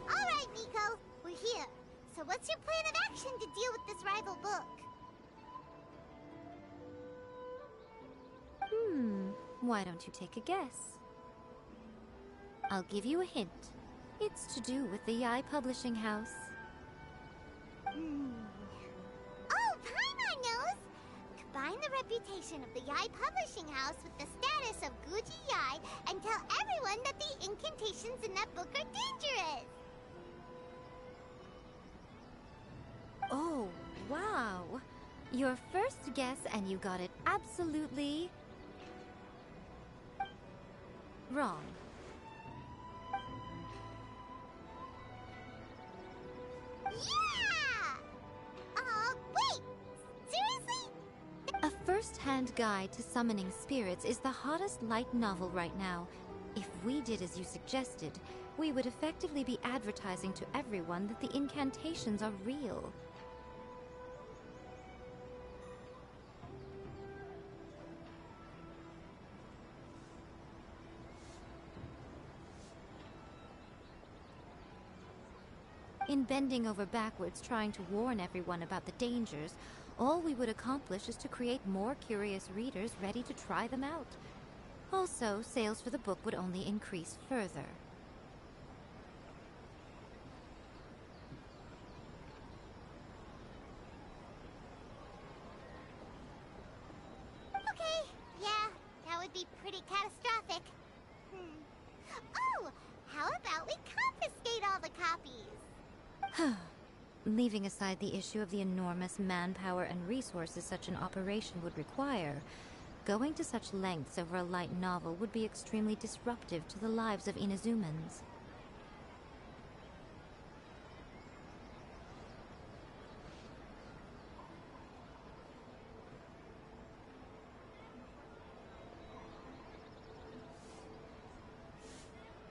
Alright, Miko, we're here. So what's your plan of action to deal with this rival book? Why don't you take a guess? I'll give you a hint. It's to do with the Yae Publishing House. Oh, Paimon knows! Combine the reputation of the Yae Publishing House with the status of Guji Yae and tell everyone that the incantations in that book are dangerous! Oh, wow! Your first guess and you got it absolutely... wrong. Yeah! Wait! Seriously? A first-hand guide to summoning spirits is the hottest light novel right now. If we did as you suggested, we would effectively be advertising to everyone that the incantations are real. In bending over backwards trying to warn everyone about the dangers, all we would accomplish is to create more curious readers ready to try them out. Also, sales for the book would only increase further. Okay, yeah, that would be pretty catastrophic. Oh, how about we confiscate all the copies? Leaving aside the issue of the enormous manpower and resources such an operation would require, going to such lengths over a light novel would be extremely disruptive to the lives of Inazumans.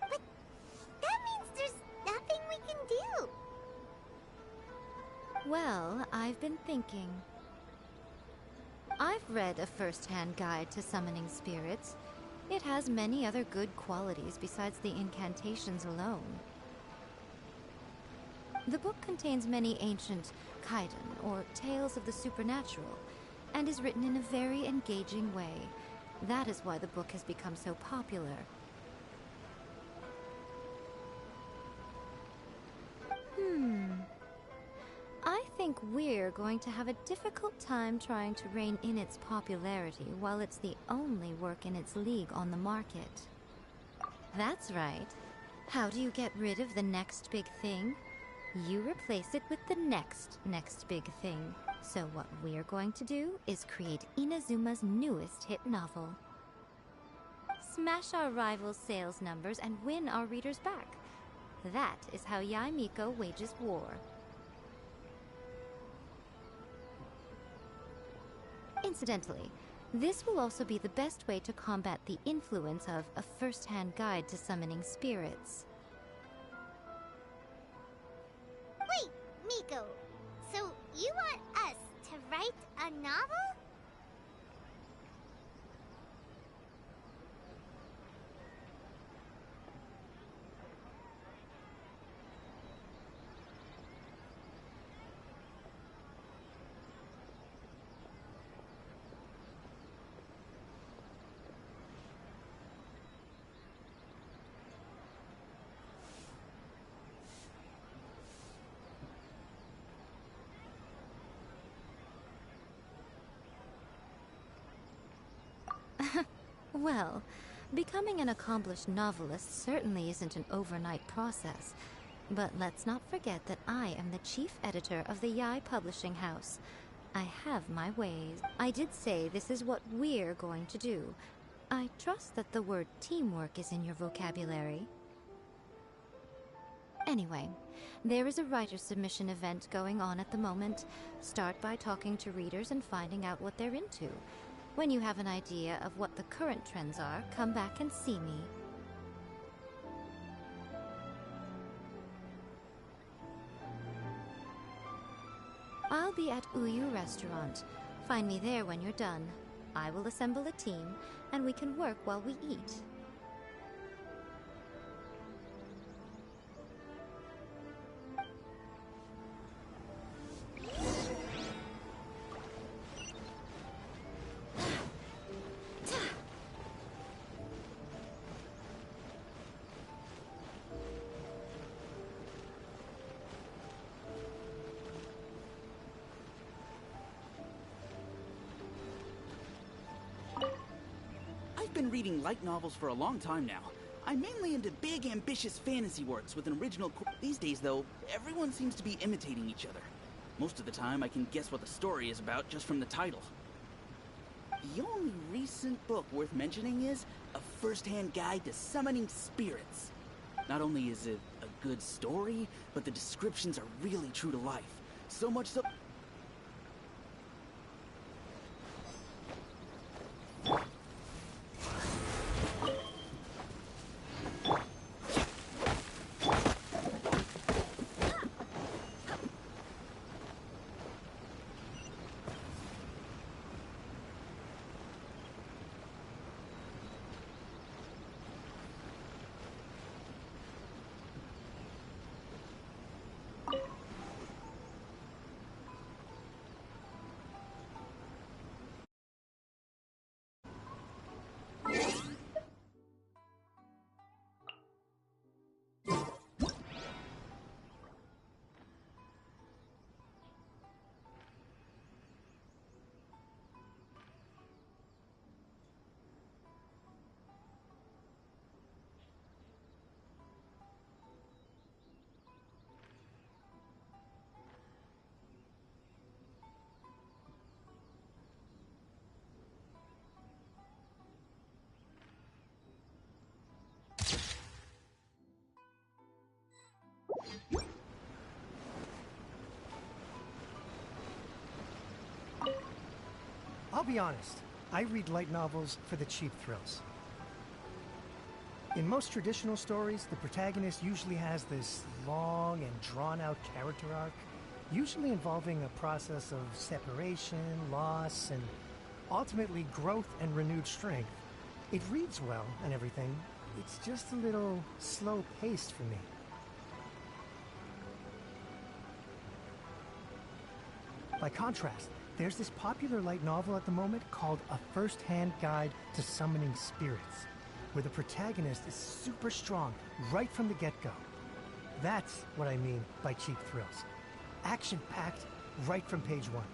But that means there's nothing we can do. Well, I've been thinking. I've read a first-hand guide to summoning spirits. It has many other good qualities besides the incantations alone. The book contains many ancient kaiden, or tales of the supernatural, and is written in a very engaging way. That is why the book has become so popular. think we're going to have a difficult time trying to rein in its popularity while it's the only work in its league on the market. That's right. How do you get rid of the next big thing? You replace it with the next big thing. So what we're going to do is create Inazuma's newest hit novel. Smash our rivals' sales numbers and win our readers back. That is how Yae Miko wages war. Incidentally, this will also be the best way to combat the influence of a first-hand guide to summoning spirits. Wait, Miko. So you want us to write a novel? Well, becoming an accomplished novelist certainly isn't an overnight process. But let's not forget that I am the chief editor of the Yae Publishing House. I have my ways. I did say this is what we're going to do. I trust that the word teamwork is in your vocabulary. Anyway, there is a writer submission event going on at the moment. Start by talking to readers and finding out what they're into. When you have an idea of what the current trends are, come back and see me. I'll be at Uyu Restaurant. Find me there when you're done. I will assemble a team, and we can work while we eat. I've been reading light novels for a long time now. I'm mainly into big, ambitious fantasy works with an original These days, though, everyone seems to be imitating each other. Most of the time, I can guess what the story is about just from the title. The only recent book worth mentioning is A First-Hand Guide to Summoning Spirits. Not only is it a good story, but the descriptions are really true to life. So much so... I'll be honest, I read light novels for the cheap thrills. In most traditional stories, the protagonist usually has this long and drawn-out character arc, usually involving a process of separation, loss, and ultimately growth and renewed strength. It reads well and everything, it's just a little slow-paced for me. By contrast, there's this popular light novel at the moment called A First-Hand Guide to Summoning Spirits, where the protagonist is super strong right from the get-go. That's what I mean by cheap thrills. Action-packed, right from page 1.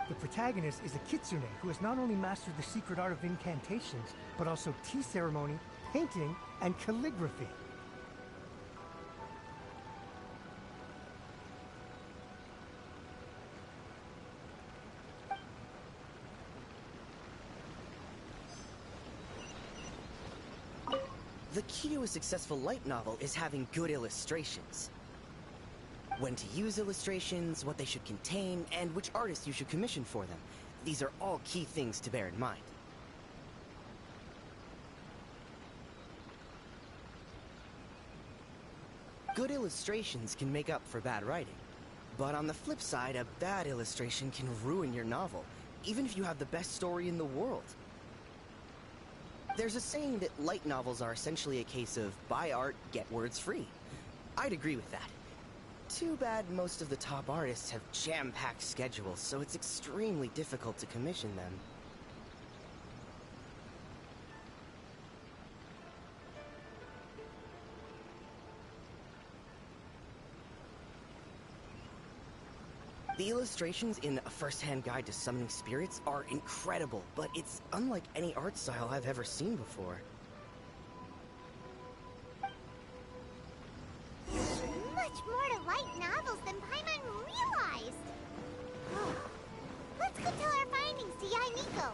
The protagonist is a Kitsune who has not only mastered the secret art of incantations, but also tea ceremony, painting, and calligraphy. The key to a successful light novel is having good illustrations. When to use illustrations, what they should contain, and which artist you should commission for them. These are all key things to bear in mind. Good illustrations can make up for bad writing. But on the flip side, a bad illustration can ruin your novel, even if you have the best story in the world. There's a saying that light novels are essentially a case of buy art, get words free. I'd agree with that. Too bad most of the top artists have jam-packed schedules, so it's extremely difficult to commission them. The illustrations in A First-Hand Guide to Summoning Spirits are incredible, but it's unlike any art style I've ever seen before. Much more to light novels than Paimon realized. Let's go tell our findings to Yae Miko.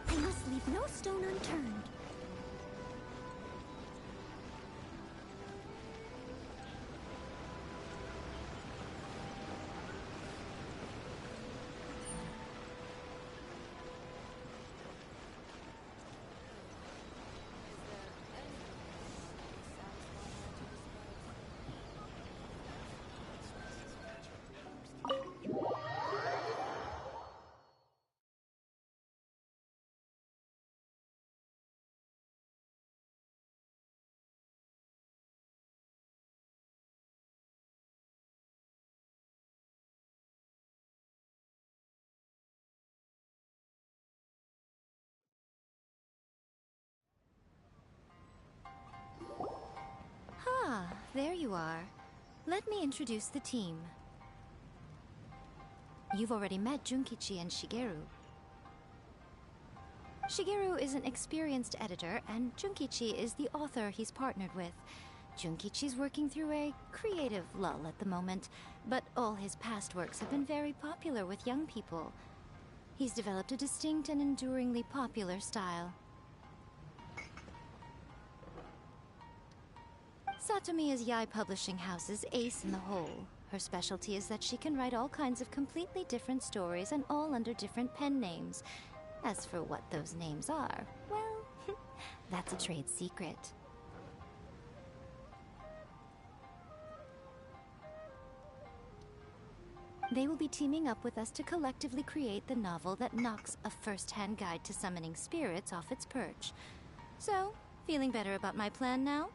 I must leave no stone unturned. Ah, there you are. Let me introduce the team. You've already met Junkichi and Shigeru. Shigeru is an experienced editor, and Junkichi is the author he's partnered with. Junkichi's working through a creative lull at the moment, but all his past works have been very popular with young people. He's developed a distinct and enduringly popular style. Satomi is Yae Publishing House's ace in the hole. Her specialty is that she can write all kinds of completely different stories and all under different pen names. As for what those names are, well, that's a trade secret. They will be teaming up with us to collectively create the novel that knocks A First-Hand Guide to Summoning Spirits off its perch. So, feeling better about my plan now?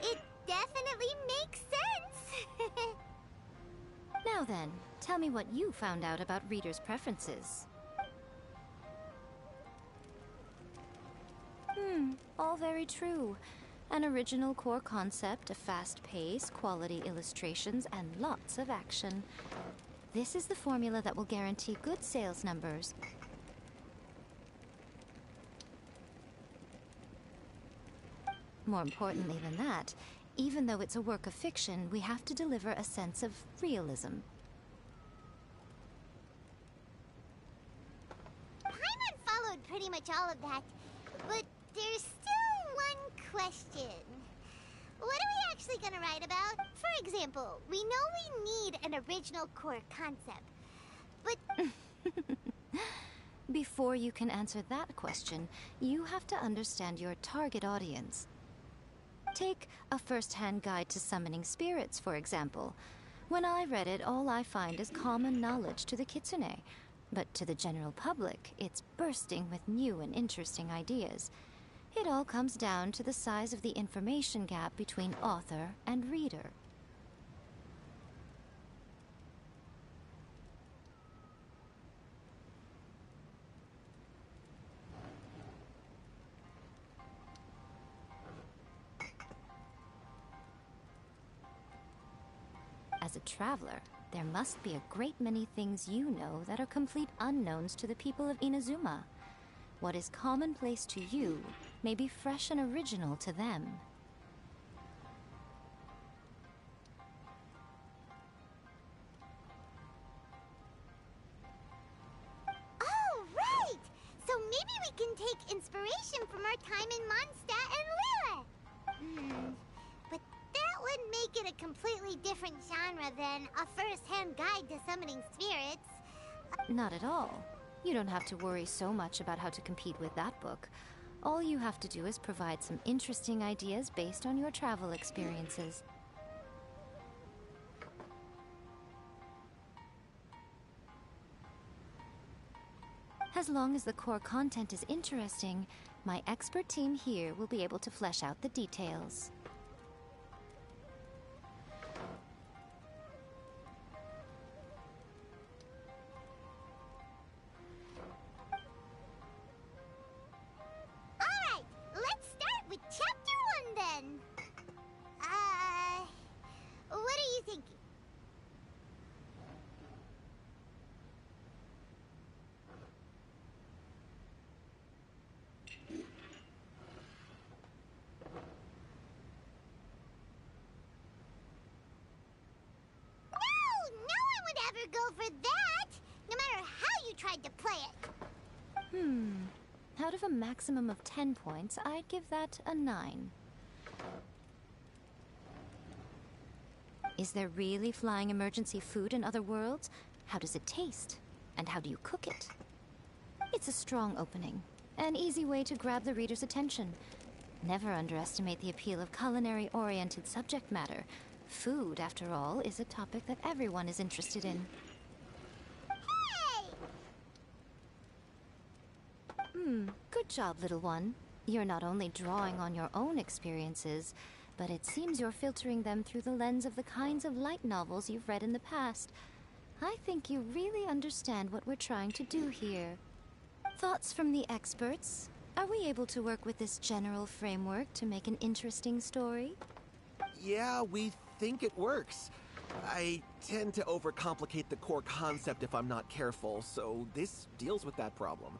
It definitely makes sense. Now then, tell me what you found out about readers' preferences. All very true. An original core concept, a fast pace, quality illustrations, and lots of action. This is the formula that will guarantee good sales numbers. More importantly than that, even though it's a work of fiction, we have to deliver a sense of realism. Paimon followed pretty much all of that, but there's still one question. What are we actually gonna write about? For example, we know we need an original core concept, but... Before you can answer that question, you have to understand your target audience. Take A First-Hand Guide to Summoning Spirits, for example. When I read it, all I find is common knowledge to the Kitsune. But to the general public, it's bursting with new and interesting ideas. It all comes down to the size of the information gap between author and reader. As a traveler, there must be a great many things you know that are complete unknowns to the people of Inazuma. What is commonplace to you may be fresh and original to them. Oh, right! So maybe we can take inspiration from our time in Mondstadt and Lille. But that would make it a completely different genre than a first-hand guide to summoning spirits. Not at all. You don't have to worry so much about how to compete with that book. All you have to do is provide some interesting ideas based on your travel experiences. As long as the core content is interesting, my expert team here will be able to flesh out the details. Alright, let's start with Chapter 1 then. What are you thinking? Go for that, no matter how you tried to play it. Out of a maximum of 10 points, I'd give that a 9. Is there really flying emergency food in other worlds? How does it taste? And how do you cook it? It's a strong opening, an easy way to grab the reader's attention. Never underestimate the appeal of culinary-oriented subject matter. Food, after all, is a topic that everyone is interested in. Hey! Good job, little one. You're not only drawing on your own experiences, but it seems you're filtering them through the lens of the kinds of light novels you've read in the past. I think you really understand what we're trying to do here. Thoughts from the experts? Are we able to work with this general framework to make an interesting story? Yeah, we think it works. I tend to overcomplicate the core concept if I'm not careful, so this deals with that problem.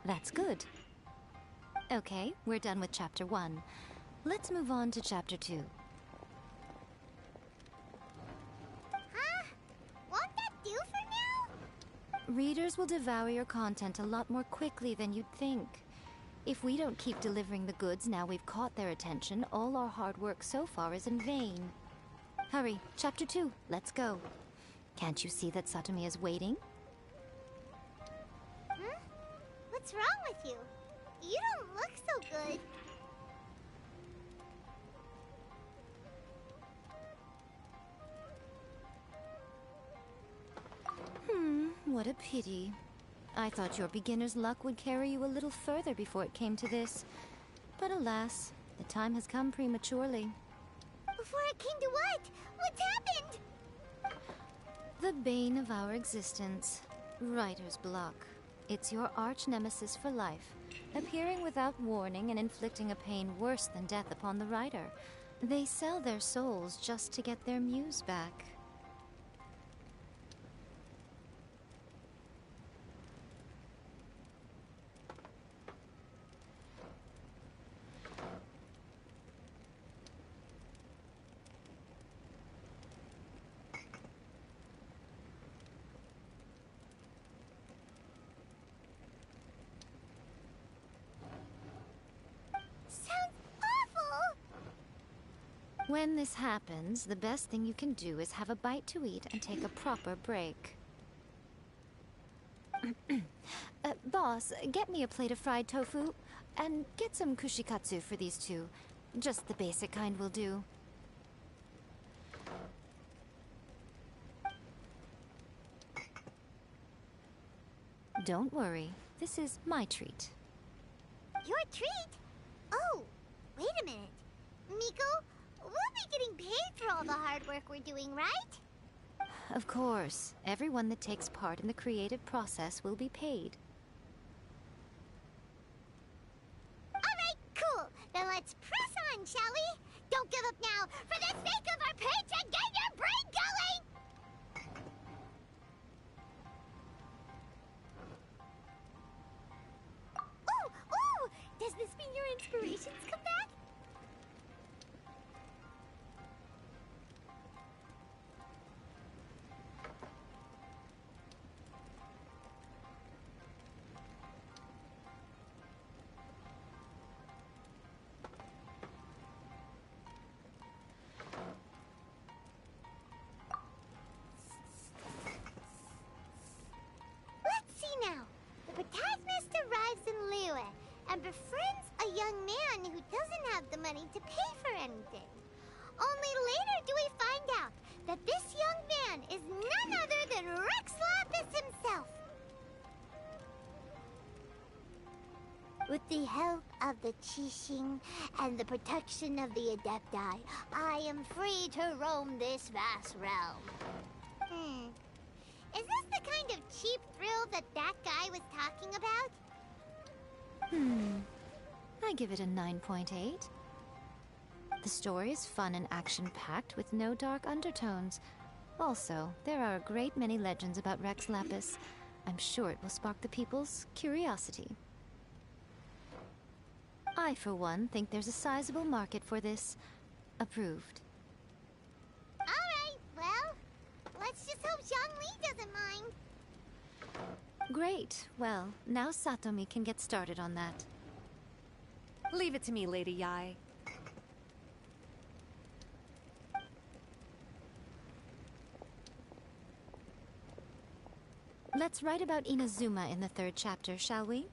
That's good. Okay, we're done with Chapter 1. Let's move on to Chapter 2. Huh? Won't that do for now? Readers will devour your content a lot more quickly than you'd think. If we don't keep delivering the goods now we've caught their attention, all our hard work so far is in vain. Hurry, Chapter 2, let's go. Can't you see that Satomi is waiting? Huh? What's wrong with you? You don't look so good. What a pity. I thought your beginner's luck would carry you a little further before it came to this. But alas, the time has come prematurely. Before it came to what? What's happened? The bane of our existence. Writer's block. It's your arch nemesis for life, appearing without warning and inflicting a pain worse than death upon the writer. They sell their souls just to get their muse back. When this happens, the best thing you can do is have a bite to eat and take a proper break. Boss, get me a plate of fried tofu, and get some kushikatsu for these two. Just the basic kind will do. Don't worry, this is my treat. Your treat? Oh, wait a minute. Miko, we'll be getting paid for all the hard work we're doing, right? Of course. Everyone that takes part in the creative process will be paid. Alright, cool. Then let's press on, shall we? Don't give up now, for the sake of our inspirations come back? Let's see now. The protagonist arrives in Liyue and befriends a young man who doesn't have the money to pay for anything. Only later do we find out that this young man is none other than Rex Lapis himself. With the help of the Qixing and the protection of the Adepti, I am free to roam this vast realm. Is this the kind of cheap thrill that guy was talking about? I give it a 9.8. The story is fun and action-packed with no dark undertones. Also, there are a great many legends about Rex Lapis. I'm sure it will spark the people's curiosity. I, for one, think there's a sizable market for this. Approved. Alright, well, let's just hope Zhongli doesn't mind. Great. Well, now Satomi can get started on that. Leave it to me, Lady Yae. Let's write about Inazuma in the 3rd chapter, shall we?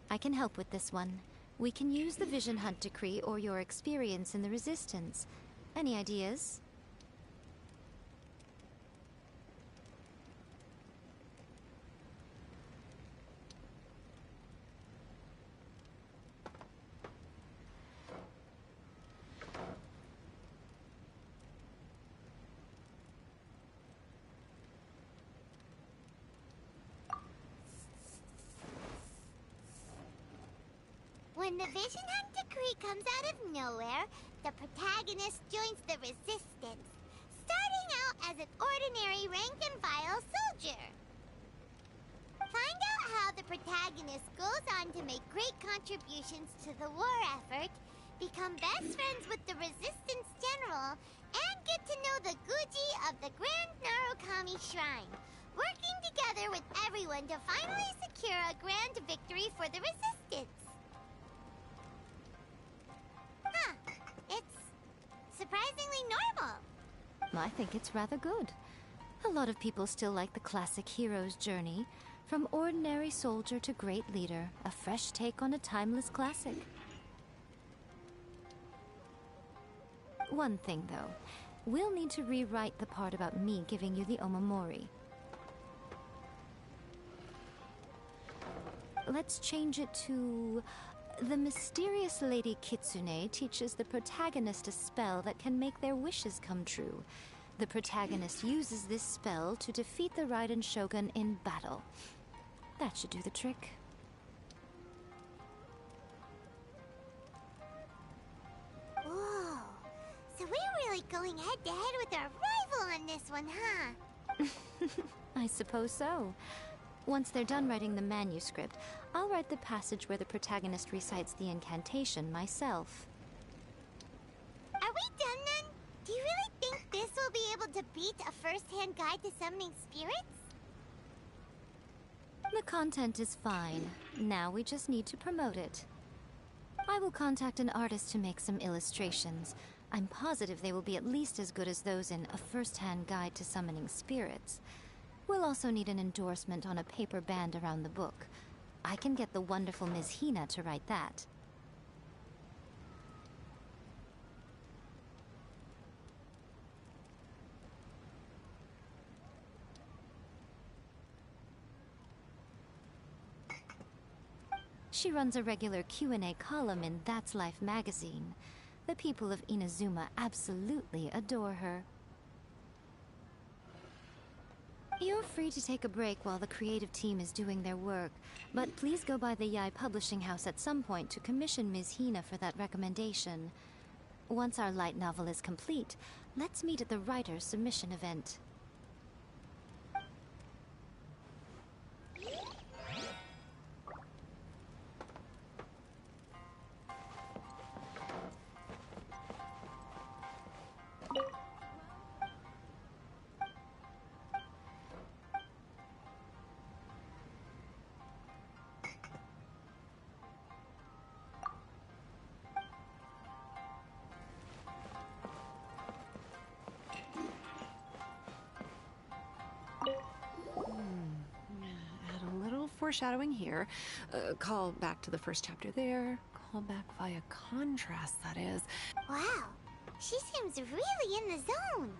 I can help with this one. We can use the Vision Hunt Decree or your experience in the Resistance. Any ideas? When the Vision Hunt Decree comes out of nowhere, the protagonist joins the Resistance, starting out as an ordinary rank-and-file soldier. Find out how the protagonist goes on to make great contributions to the war effort, become best friends with the Resistance General, and get to know the Guji of the Grand Narukami Shrine, working together with everyone to finally secure a grand victory for the Resistance. It's surprisingly normal. I think it's rather good. A lot of people still like the classic hero's journey, from ordinary soldier to great leader, a fresh take on a timeless classic. One thing, though. We'll need to rewrite the part about me giving you the Omamori. Let's change it to... The mysterious Lady Kitsune teaches the protagonist a spell that can make their wishes come true. The protagonist uses this spell to defeat the Raiden Shogun in battle. That should do the trick. Whoa, so we're really going head-to-head with our rival on this one, huh? I suppose so. Once they're done writing the manuscript, I'll write the passage where the protagonist recites the incantation myself. Are we done then? Do you really think this will be able to beat a first-hand guide to summoning spirits? The content is fine. Now we just need to promote it. I will contact an artist to make some illustrations. I'm positive they will be at least as good as those in A First-Hand Guide to Summoning Spirits. We'll also need an endorsement on a paper band around the book. I can get the wonderful Ms. Hina to write that. She runs a regular Q&A column in That's Life magazine. The people of Inazuma absolutely adore her. You're free to take a break while the creative team is doing their work, but please go by the Yae Publishing House at some point to commission Ms. Hina for that recommendation. Once our light novel is complete, let's meet at the writer's submission event. foreshadowing here. Call back to the first chapter there. Call back via contrast, that is. Wow, she seems really in the zone.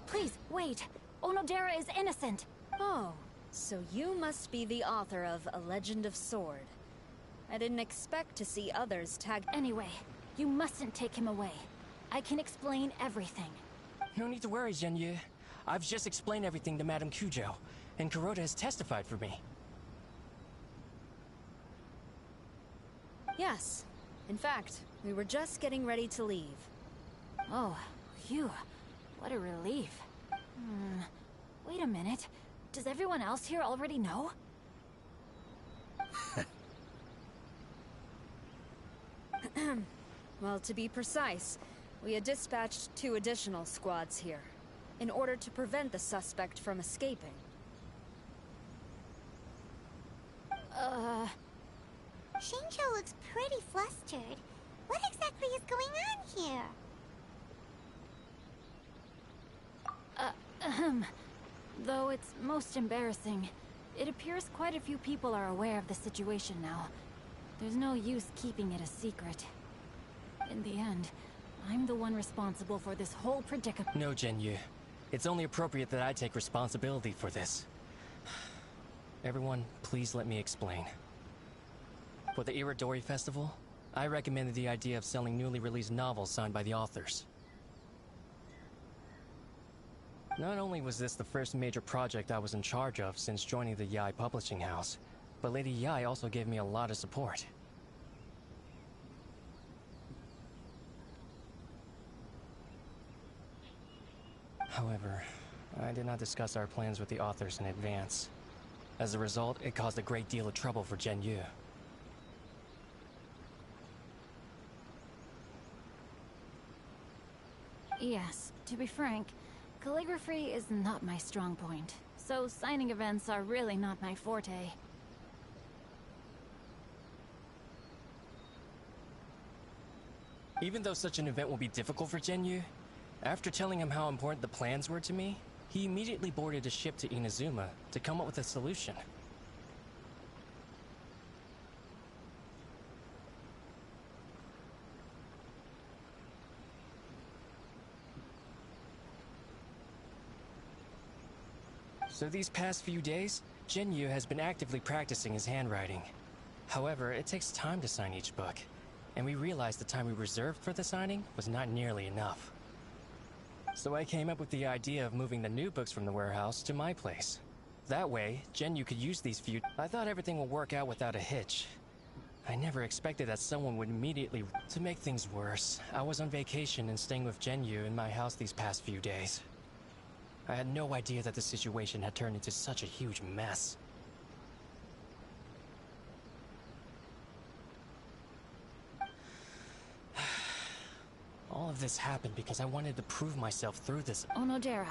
Please, wait. Onodera is innocent. Oh, so you must be the author of A Legend of Sword. I didn't expect to see others tagged. Anyway, you mustn't take him away. I can explain everything. No need to worry, Zhenyu. I've just explained everything to Madame Kujo, and Kuroda has testified for me. Yes. In fact, we were just getting ready to leave. Oh, phew. What a relief. Wait a minute. Does everyone else here already know? Well, to be precise, we had dispatched 2 additional squads here, in order to prevent the suspect from escaping. Shinjo looks pretty flustered. What exactly is going on here? Though it's most embarrassing, it appears quite a few people are aware of the situation now. There's no use keeping it a secret. In the end, I'm the one responsible for this whole predicament. No, Zhenyu. It's only appropriate that I take responsibility for this. Everyone, please let me explain. For the Iridori Festival, I recommended the idea of selling newly released novels signed by the authors. Not only was this the first major project I was in charge of since joining the Yae publishing house, but Lady Yae also gave me a lot of support. However, I did not discuss our plans with the authors in advance. As a result, it caused a great deal of trouble for Zhenyu. Yes, to be frank, calligraphy is not my strong point, so signing events are really not my forte. Even though such an event will be difficult for Genyu, after telling him how important the plans were to me, he immediately boarded a ship to Inazuma to come up with a solution. So these past few days, Genyu has been actively practicing his handwriting. However, it takes time to sign each book, and we realized the time we reserved for the signing was not nearly enough. So I came up with the idea of moving the new books from the warehouse to my place. That way, Genyu could use these few... I thought everything would work out without a hitch. I never expected that someone would immediately... To make things worse, I was on vacation and staying with Genyu in my house these past few days. I had no idea that the situation had turned into such a huge mess. All of this happened because I wanted to prove myself through this. Onodera,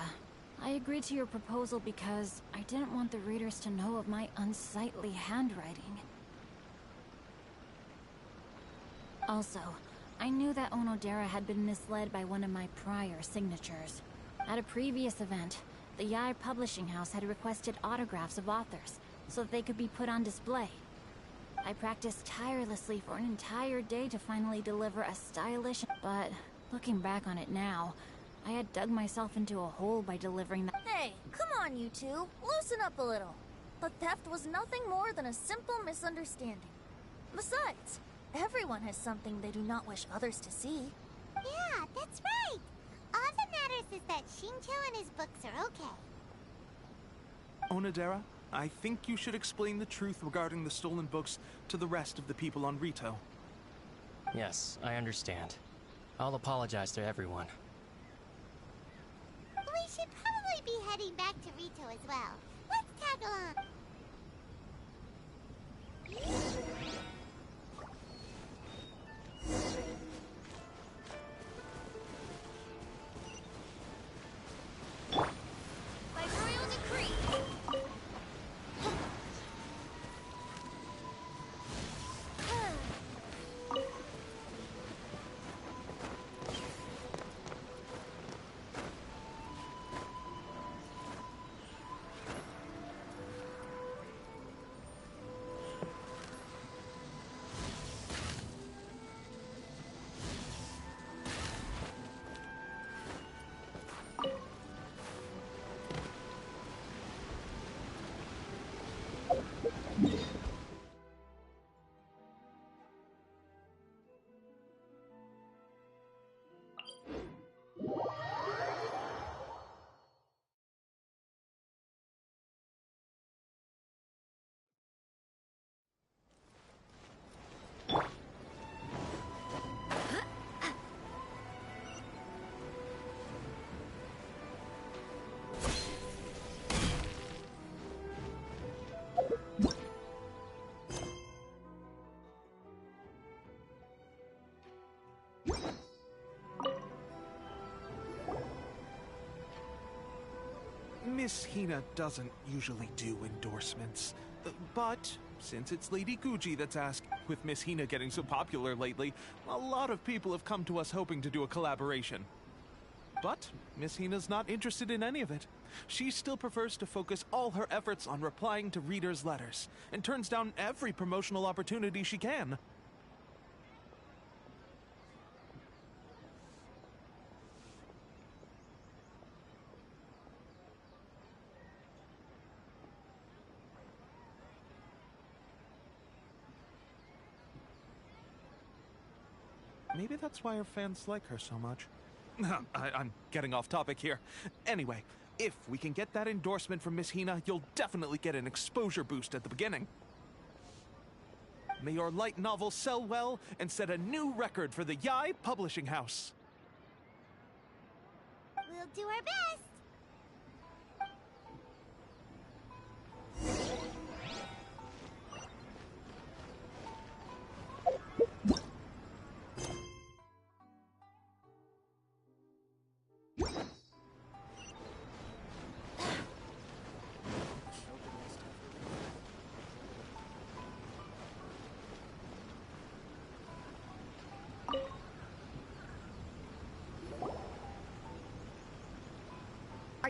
I agreed to your proposal because I didn't want the readers to know of my unsightly handwriting. Also, I knew that Onodera had been misled by one of my prior signatures. At a previous event, the Yae publishing house had requested autographs of authors so that they could be put on display. I practiced tirelessly for an entire day to finally deliver a stylish... But, looking back on it now, I had dug myself into a hole by delivering that... Hey, come on you two, loosen up a little. The theft was nothing more than a simple misunderstanding. Besides, everyone has something they do not wish others to see. Yeah, that's right. All that matters is that Shincho and his books are okay. Onodera, I think you should explain the truth regarding the stolen books to the rest of the people on Rito. Yes, I understand. I'll apologize to everyone. We should probably be heading back to Rito as well. Let's tag along. By royal decree. Miss Hina doesn't usually do endorsements, but since it's Lady Guji that's asked, with Miss Hina getting so popular lately, a lot of people have come to us hoping to do a collaboration. But Miss Hina's not interested in any of it. She still prefers to focus all her efforts on replying to readers' letters, and turns down every promotional opportunity she can. Maybe that's why her fans like her so much. I'm getting off topic here. Anyway, if we can get that endorsement from Miss Hina, you'll definitely get an exposure boost at the beginning. May your light novel sell well and set a new record for the Yae publishing house. We'll do our best.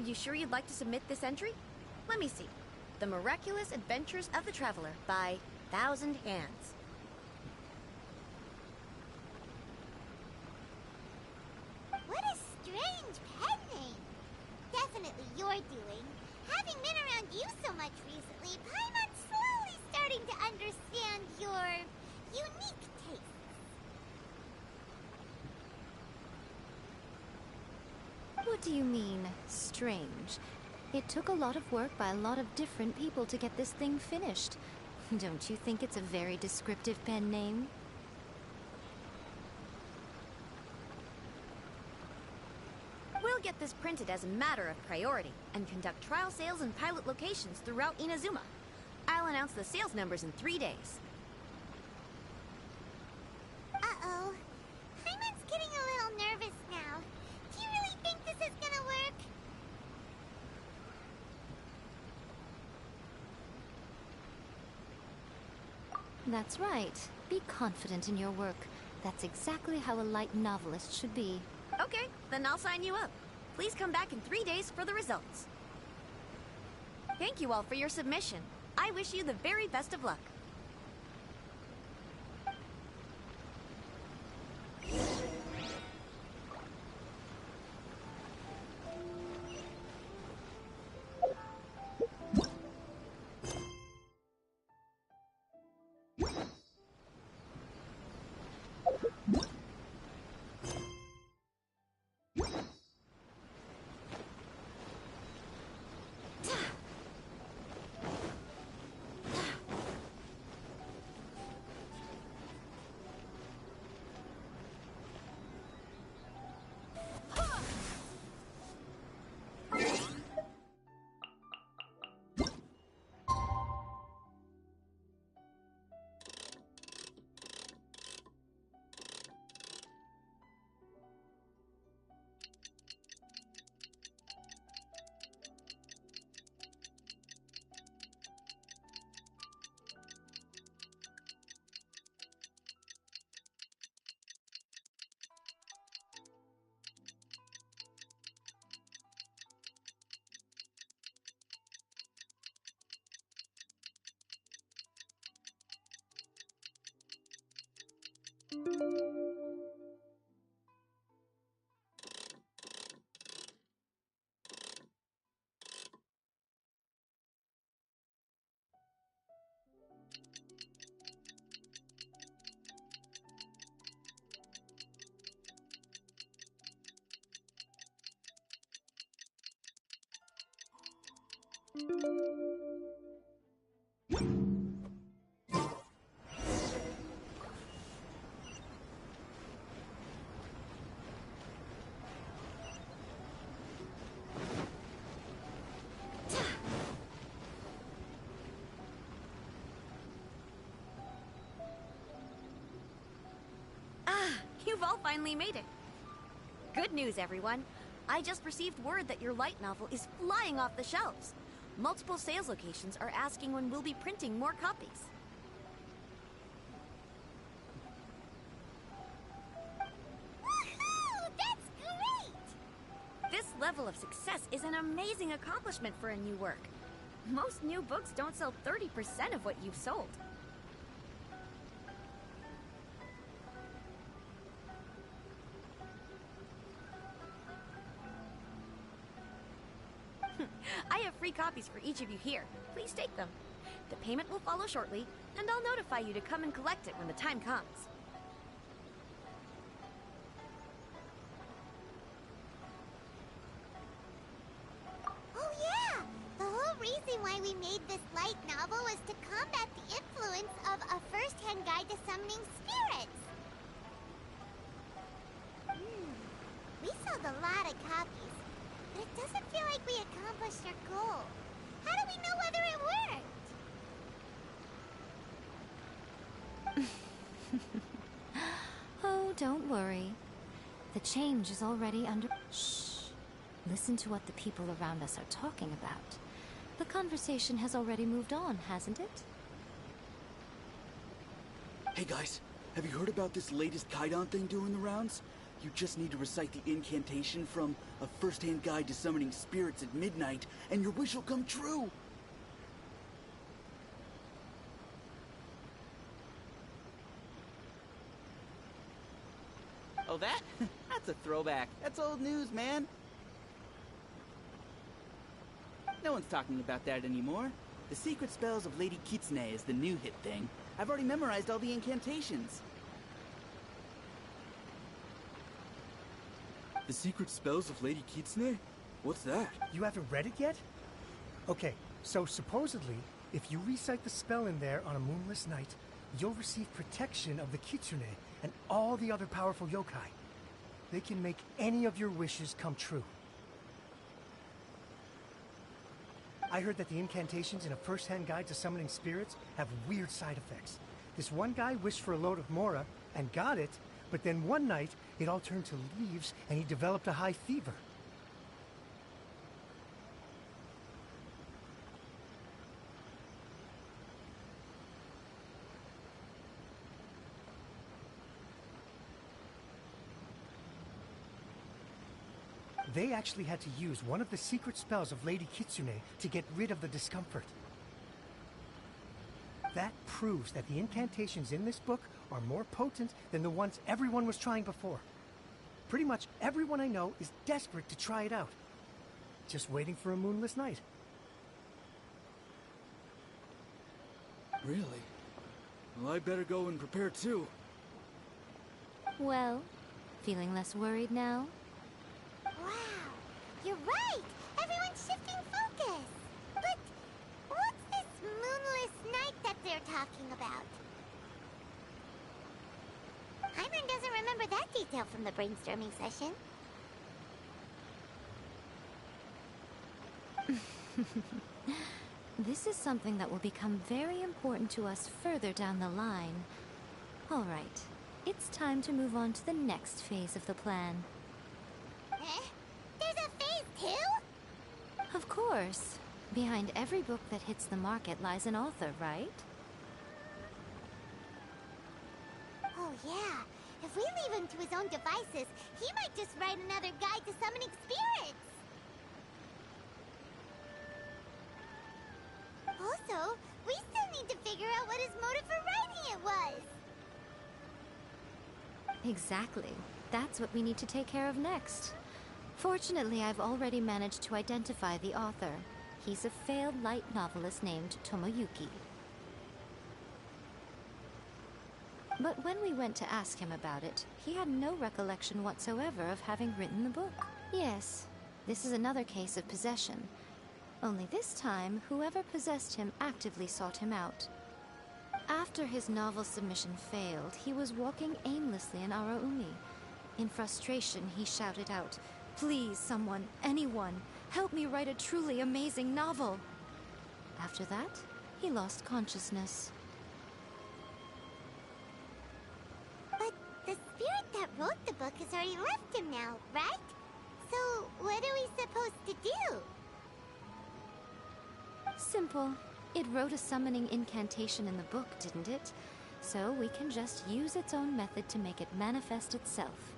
you sure you'd like to submit this entry? Let me see. The Miraculous Adventures of the Traveler by Thousand Hands. What a strange pen name. Definitely your doing. Having been around you so much recently, Paimon's slowly starting to understand your unique tastes. What do you mean, strange? It took a lot of work by a lot of different people to get this thing finished. Don't you think it's a very descriptive pen name? We'll get this printed as a matter of priority and conduct trial sales in pilot locations throughout Inazuma. I'll announce the sales numbers in 3 days. Uh-oh. Paimon's getting a little nervous now. Do you really think this is gonna work? That's right. Be confident in your work. That's exactly how a light novelist should be. Okay, then I'll sign you up. Please come back in 3 days for the results. Thank you all for your submission. I wish you the very best of luck. You've all finally made it. Good news, everyone. I just received word that your light novel is flying off the shelves. Multiple sales locations are asking when we'll be printing more copies. Woohoo! That's great! This level of success is an amazing accomplishment for a new work. Most new books don't sell 30% of what you've sold. I have free copies for each of you here. Please take them. The payment will follow shortly, and I'll notify you to come and collect it when the time comes. Oh yeah! The whole reason why we made this light novel was to combat the influence of a first-hand guide to summoning spirits. We sold a lot of copies, but it doesn't feel like we accomplished our goal. How do we know whether it worked? Oh, don't worry. The change is already under... Shh. Listen to what the people around us are talking about. The conversation has already moved on, hasn't it? Hey guys, have you heard about this latest Kaidan thing doing the rounds? You just need to recite the incantation from A First-Hand Guide to Summoning Spirits at Midnight, and your wish will come true! Oh, that? That's a throwback. That's old news, man. No one's talking about that anymore. The secret spells of Lady Kitsune is the new hit thing. I've already memorized all the incantations. The secret spells of Lady Kitsune? What's that? You haven't read it yet? Okay, so supposedly, if you recite the spell in there on a moonless night, you'll receive protection of the Kitsune and all the other powerful yokai. They can make any of your wishes come true. I heard that the incantations in A First-Hand Guide to Summoning Spirits have weird side effects. This one guy wished for a load of mora and got it, but then one night it all turned to leaves and he developed a high fever. They actually had to use one of the secret spells of Lady Kitsune to get rid of the discomfort. That proves that the incantations in this book are more potent than the ones everyone was trying before. Pretty much everyone I know is desperate to try it out. Just waiting for a moonless night. Really? Well, I better go and prepare too. Well, feeling less worried now? Wow, you're right! Everyone's shifting focus! But what's this moonless night that they're talking about? Hyman doesn't remember that detail from the brainstorming session. This is something that will become very important to us further down the line. All right, it's time to move on to the next phase of the plan. There's a phase 2? Of course. Behind every book that hits the market lies an author, right? Oh yeah, if we leave him to his own devices, he might just write another guide to summoning spirits! Also, we still need to figure out what his motive for writing it was! Exactly. That's what we need to take care of next. Fortunately, I've already managed to identify the author. He's a failed light novelist named Tomoyuki. But when we went to ask him about it, he had no recollection whatsoever of having written the book. Yes, this is another case of possession. Only this time, whoever possessed him actively sought him out. After his novel submission failed, he was walking aimlessly in Araumi. In frustration, he shouted out, "Please, someone, anyone, help me write a truly amazing novel." After that, he lost consciousness. But the spirit that wrote the book has already left him now, right? So what are we supposed to do? Simple. It wrote a summoning incantation in the book, didn't it? So we can just use its own method to make it manifest itself.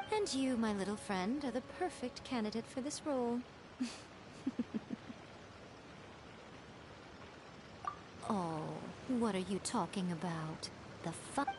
And you, my little friend, are the perfect candidate for this role. Oh, what are you talking about? The fuck?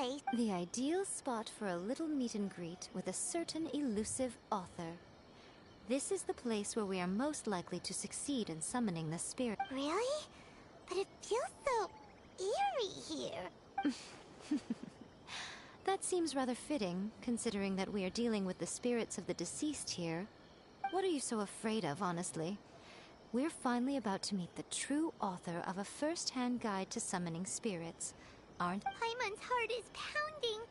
place. The ideal spot for a little meet and greet with a certain elusive author. This is the place where we are most likely to succeed in summoning the spirit. Really? But it feels so eerie here. That seems rather fitting, considering that we are dealing with the spirits of the deceased here. What are you so afraid of, honestly? We're finally about to meet the true author of a first-hand guide to summoning spirits, aren't... Paimon's heart is pounding,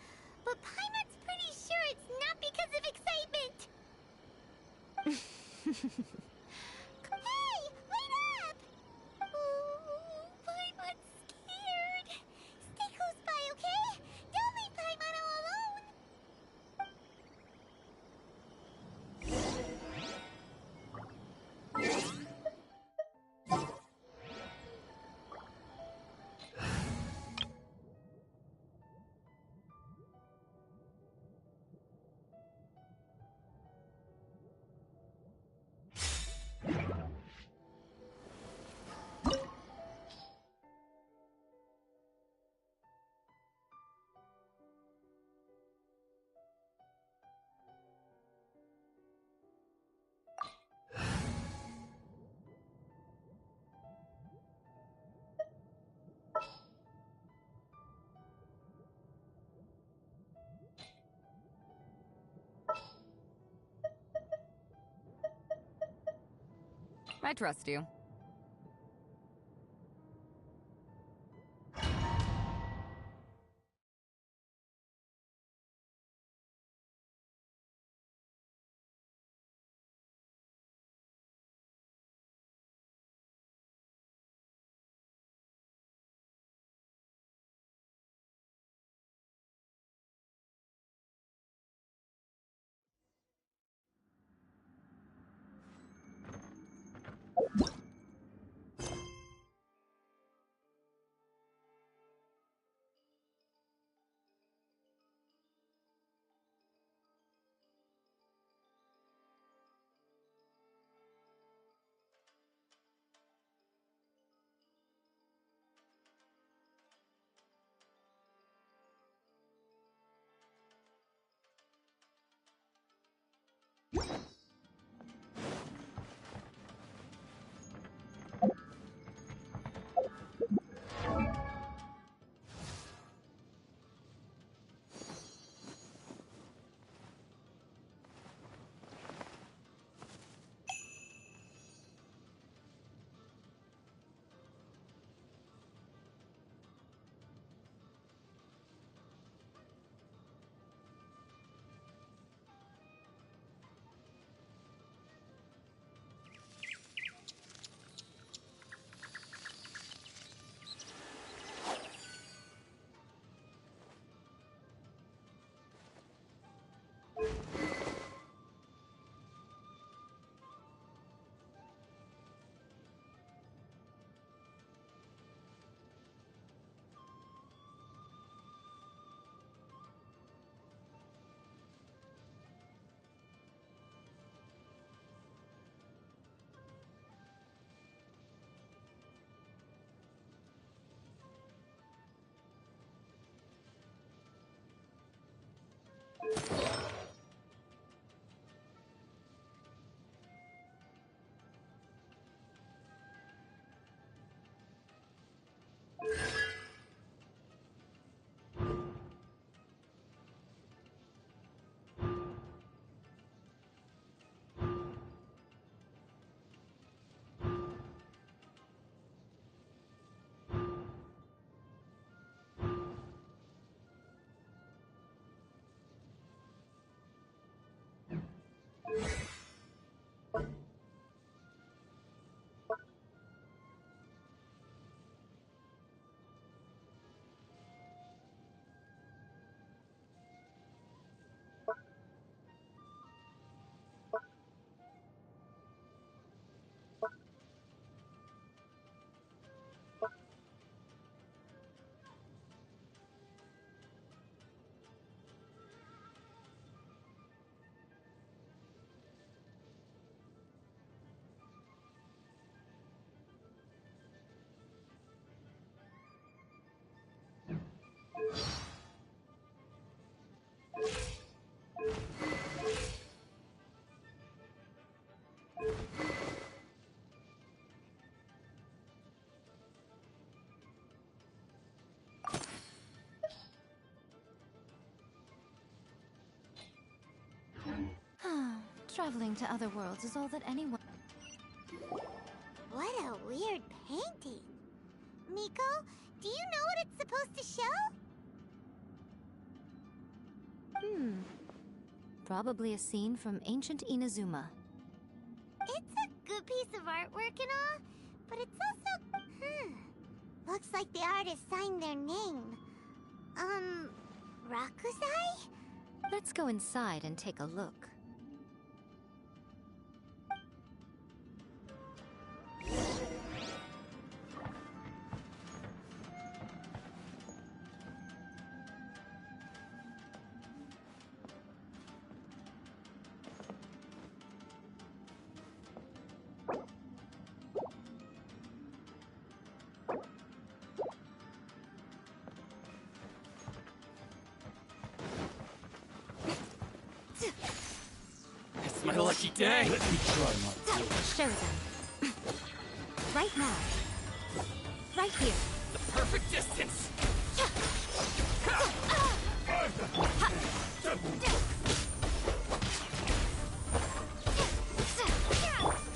but Paimon's pretty sure it's not because of excitement. Hey! Wait up! Oh, Paimon's scared. Stay close by, okay? Don't leave Paimon all alone. I trust you. Traveling to other worlds is all that anyone... What a weird painting. Miko, do you know what it's supposed to show? Probably a scene from ancient Inazuma. It's a good piece of artwork and all, but it's also... Looks like the artist signed their name. Rakusai? Let's go inside and take a look. It's my lucky day. Let me try my... Show them. Right now. Right here. The perfect distance.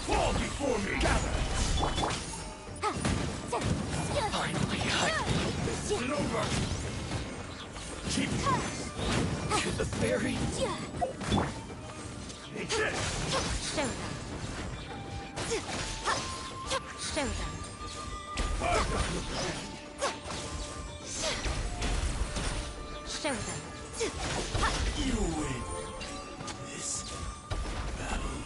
Fall before me! Finally, It's over! Keep to the ferry. Take this! Show them. Show them. Show them. You win this battle.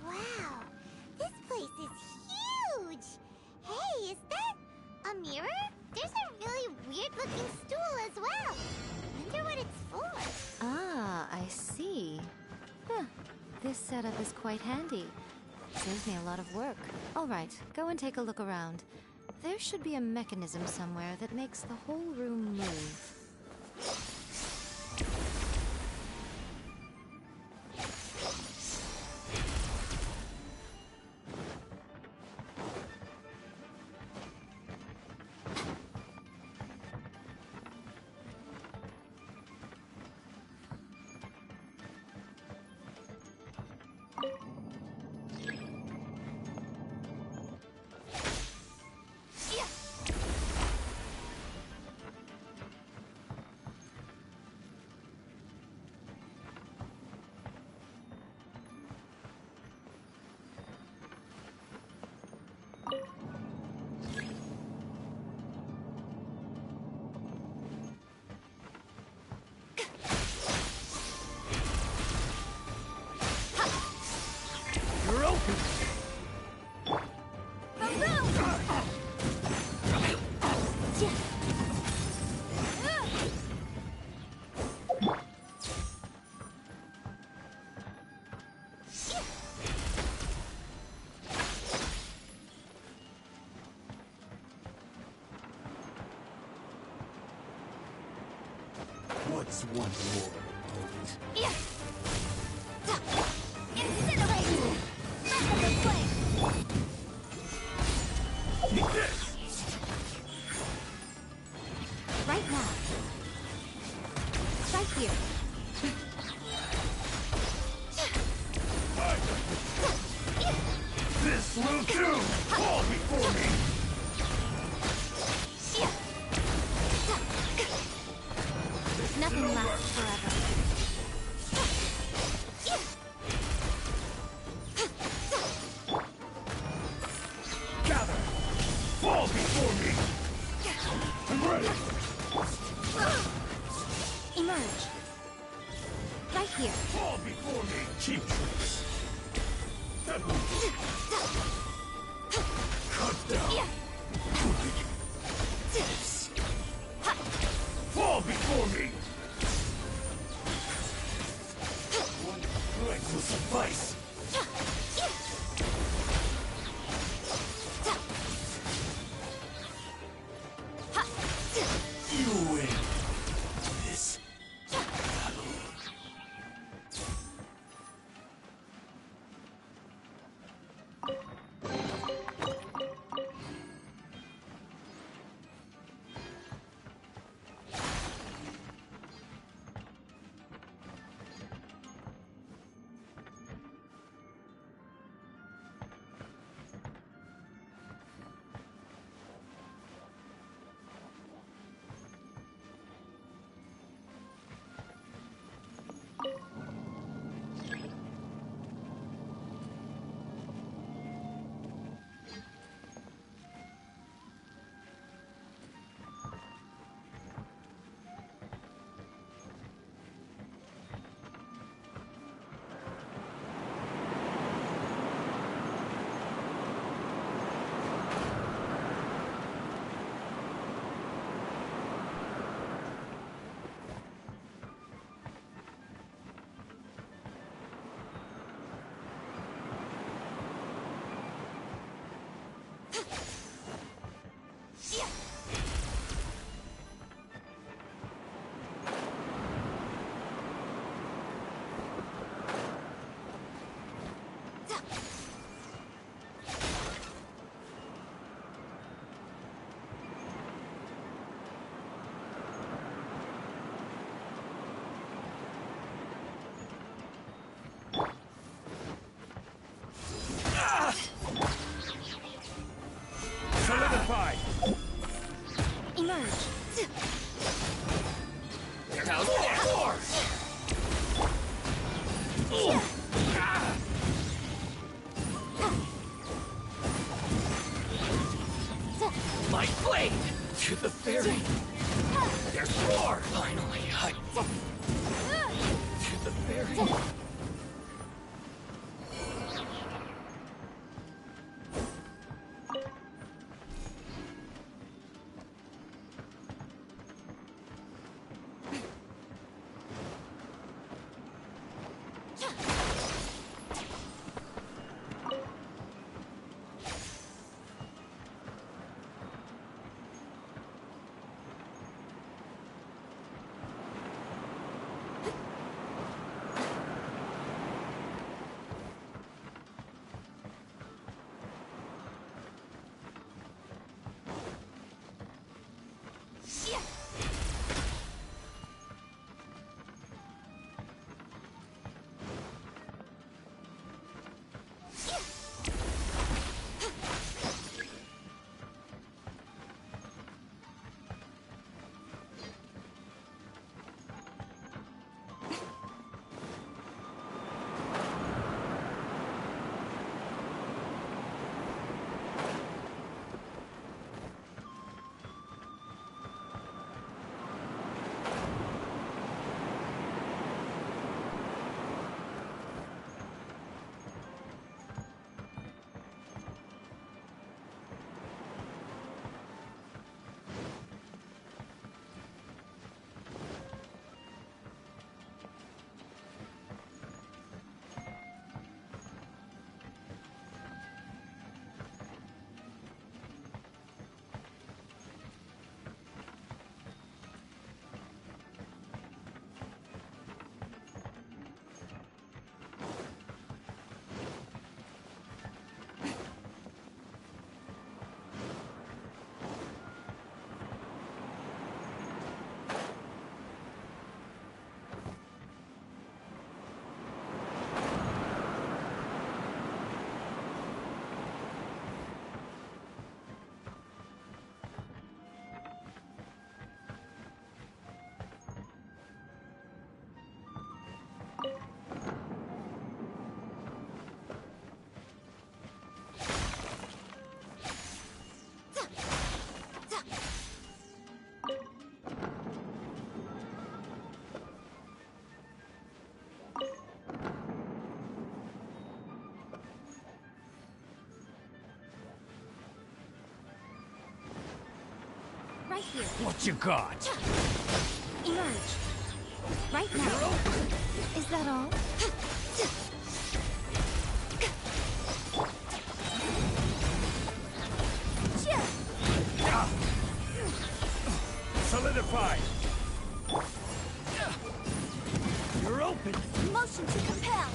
Wow, this place is huge! Hey, is that a mirror? There's a really weird-looking stool as well. Wonder what it's for. Ah, I see. Huh. This setup is quite handy. Saves me a lot of work. All right, go and take a look around. There should be a mechanism somewhere that makes the whole room move. You're open. What's one more, opponent? Incinerate! Massive flame! Take this! Right now. Right here. This will do! Fall before me! Nothing lasts forever. Emerge. Right here. Fall before me, cheap tricks. Cut down. This. Fall before me. One strike will suffice. You win this battle. Solidified. Emerge. How's that? My blade to the fairy. There's more. Finally, to the fairy. Right here. What you got? Emerge. Right now. Is that all? Solidify. You're open. Motion to compel.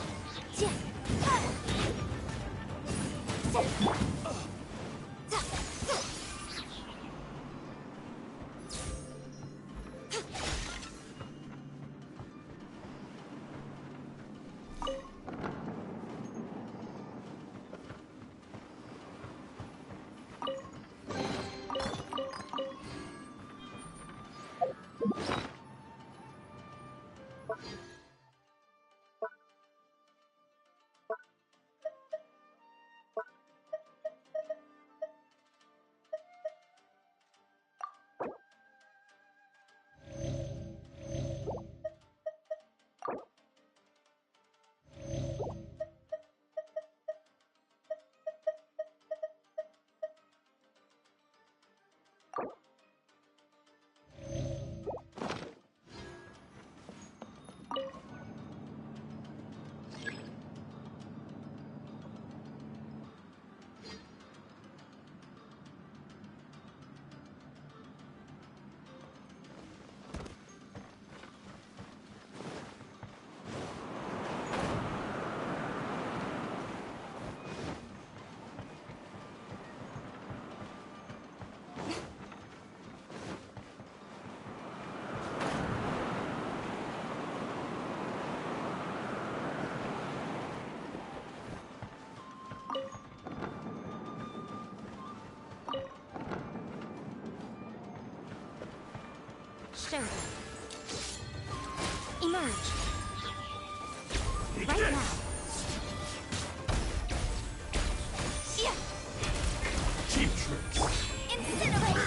Show them. Emerge. Right now. Yeah. Cheap tricks. Incinerate.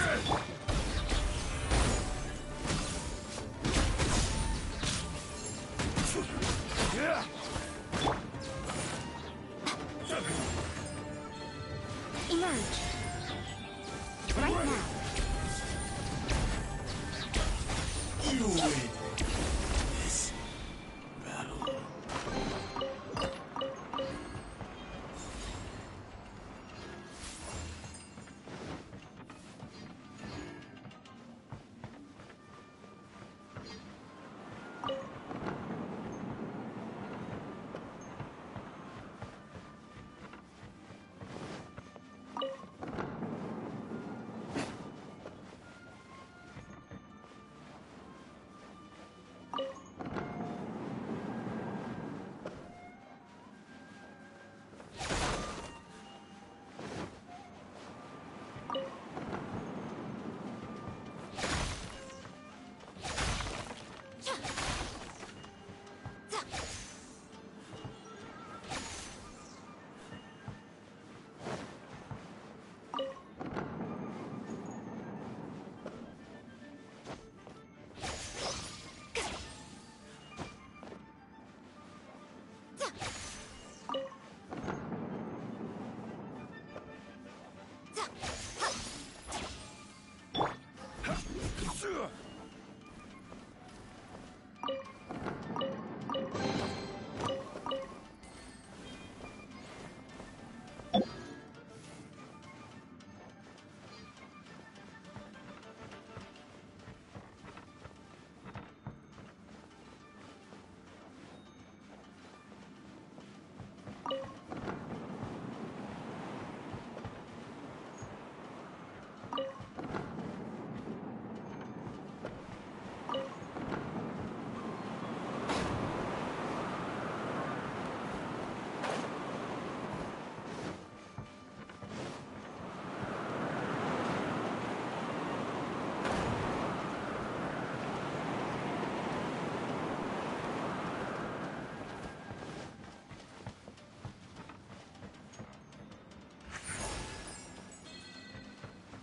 Emerge. Right now. You win this battle.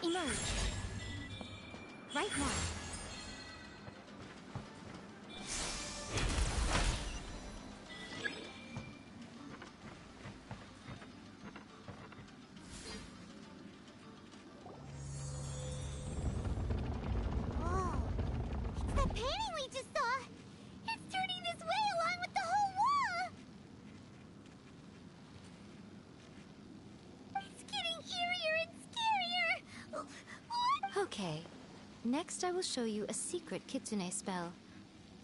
Emerge. Right now. painting we just saw! It's turning this way along with the whole wall! It's getting eerier and scarier! What? Okay. Next, I will show you a secret Kitsune spell.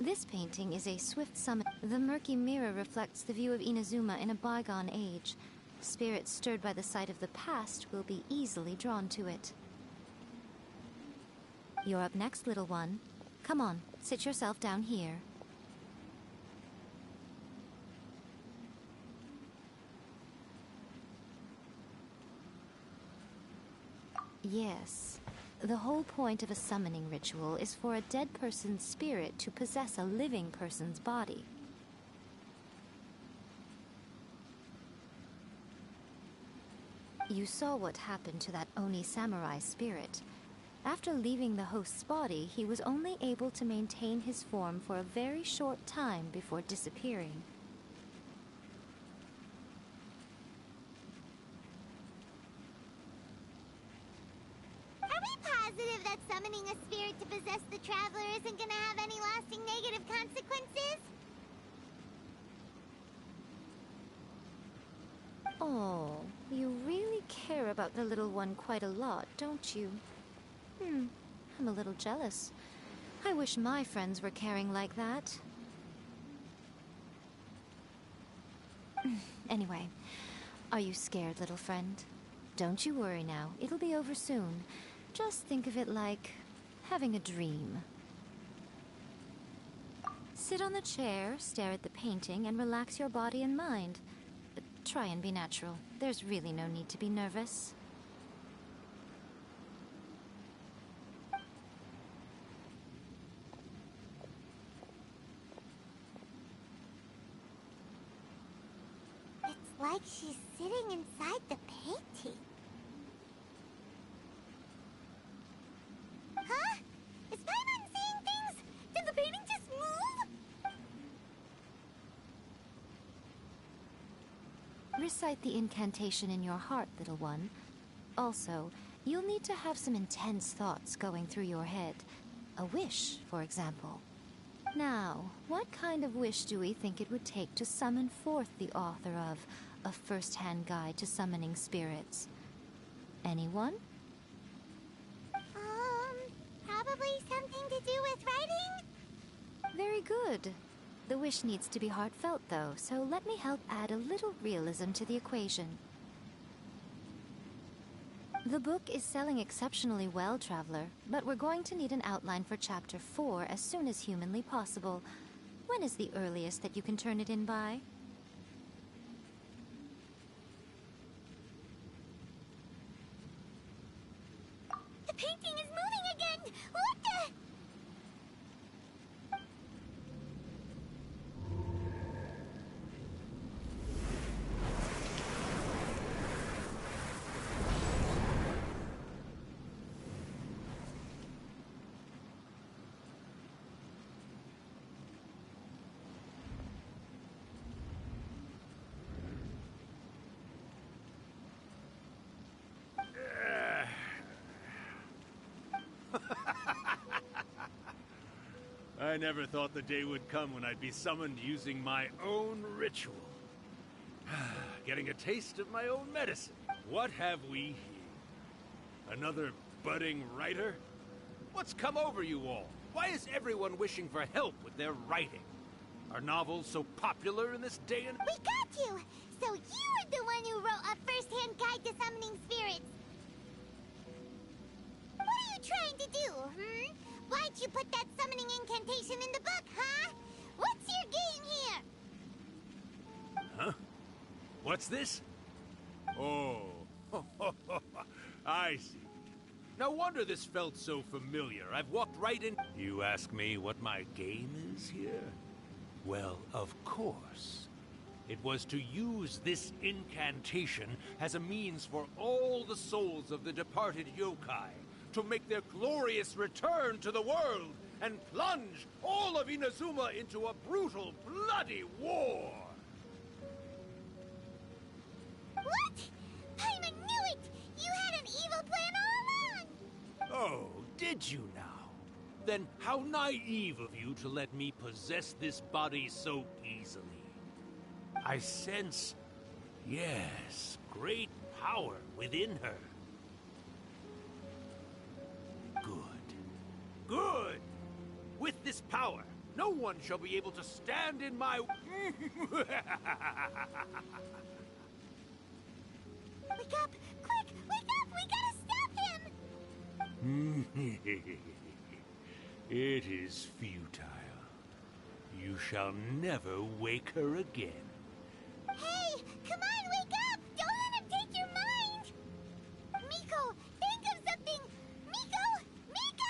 This painting is a swift summon. The murky mirror reflects the view of Inazuma in a bygone age. Spirits stirred by the sight of the past will be easily drawn to it. You're up next, little one. Come on, sit yourself down here. Yes. The whole point of a summoning ritual is for a dead person's spirit to possess a living person's body. You saw what happened to that Oni samurai spirit. After leaving the host's body, he was only able to maintain his form for a very short time before disappearing. Positive that summoning a spirit to possess the traveler isn't gonna have any lasting negative consequences? Oh, you really care about the little one quite a lot, don't you? I'm a little jealous. I wish my friends were caring like that. Anyway, are you scared, little friend? Don't you worry now, it'll be over soon. Just think of it like having a dream. Sit on the chair, stare at the painting, and relax your body and mind. Try and be natural. There's really no need to be nervous. It's like she's sitting inside the painting. Huh? Is Paimon seeing things? Did the painting just move? Recite the incantation in your heart, little one. Also, you'll need to have some intense thoughts going through your head. A wish, for example. Now, what kind of wish do we think it would take to summon forth the author of A First-Hand Guide to Summoning Spirits? Anyone? Probably something to do with writing? Very good. The wish needs to be heartfelt, though, so let me help add a little realism to the equation. The book is selling exceptionally well, Traveler, but we're going to need an outline for Chapter 4 as soon as humanly possible. When is the earliest that you can turn it in by? The painting is moving again! What the... I never thought the day would come when I'd be summoned using my own ritual. Getting a taste of my own medicine. What have we here? Another budding writer? What's come over you all? Why is everyone wishing for help with their writing? Are novels so popular in this day and... We got you! So you're the one who wrote A First-Hand Guide to Summoning Spirits! What are you trying to do, Why'd you put that summoning incantation in the book, huh? What's your game here? Huh? What's this? Oh, I see. No wonder this felt so familiar. I've walked right in... You ask me what my game is here? Well, of course. It was to use this incantation as a means for all the souls of the departed yokai to make their glorious return to the world and plunge all of Inazuma into a brutal, bloody war! What? Paimon knew it! You had an evil plan all along! Oh, did you now? Then how naive of you to let me possess this body so easily. I sense, yes, great power within her. Good. Good! With this power, no one shall be able to stand in my... Wake up! Quick! Wake up! We gotta stop him! It is futile. You shall never wake her again. Hey! Come on, wake up! Don't let him take your mind! Miko, think of something! Miko! Miko!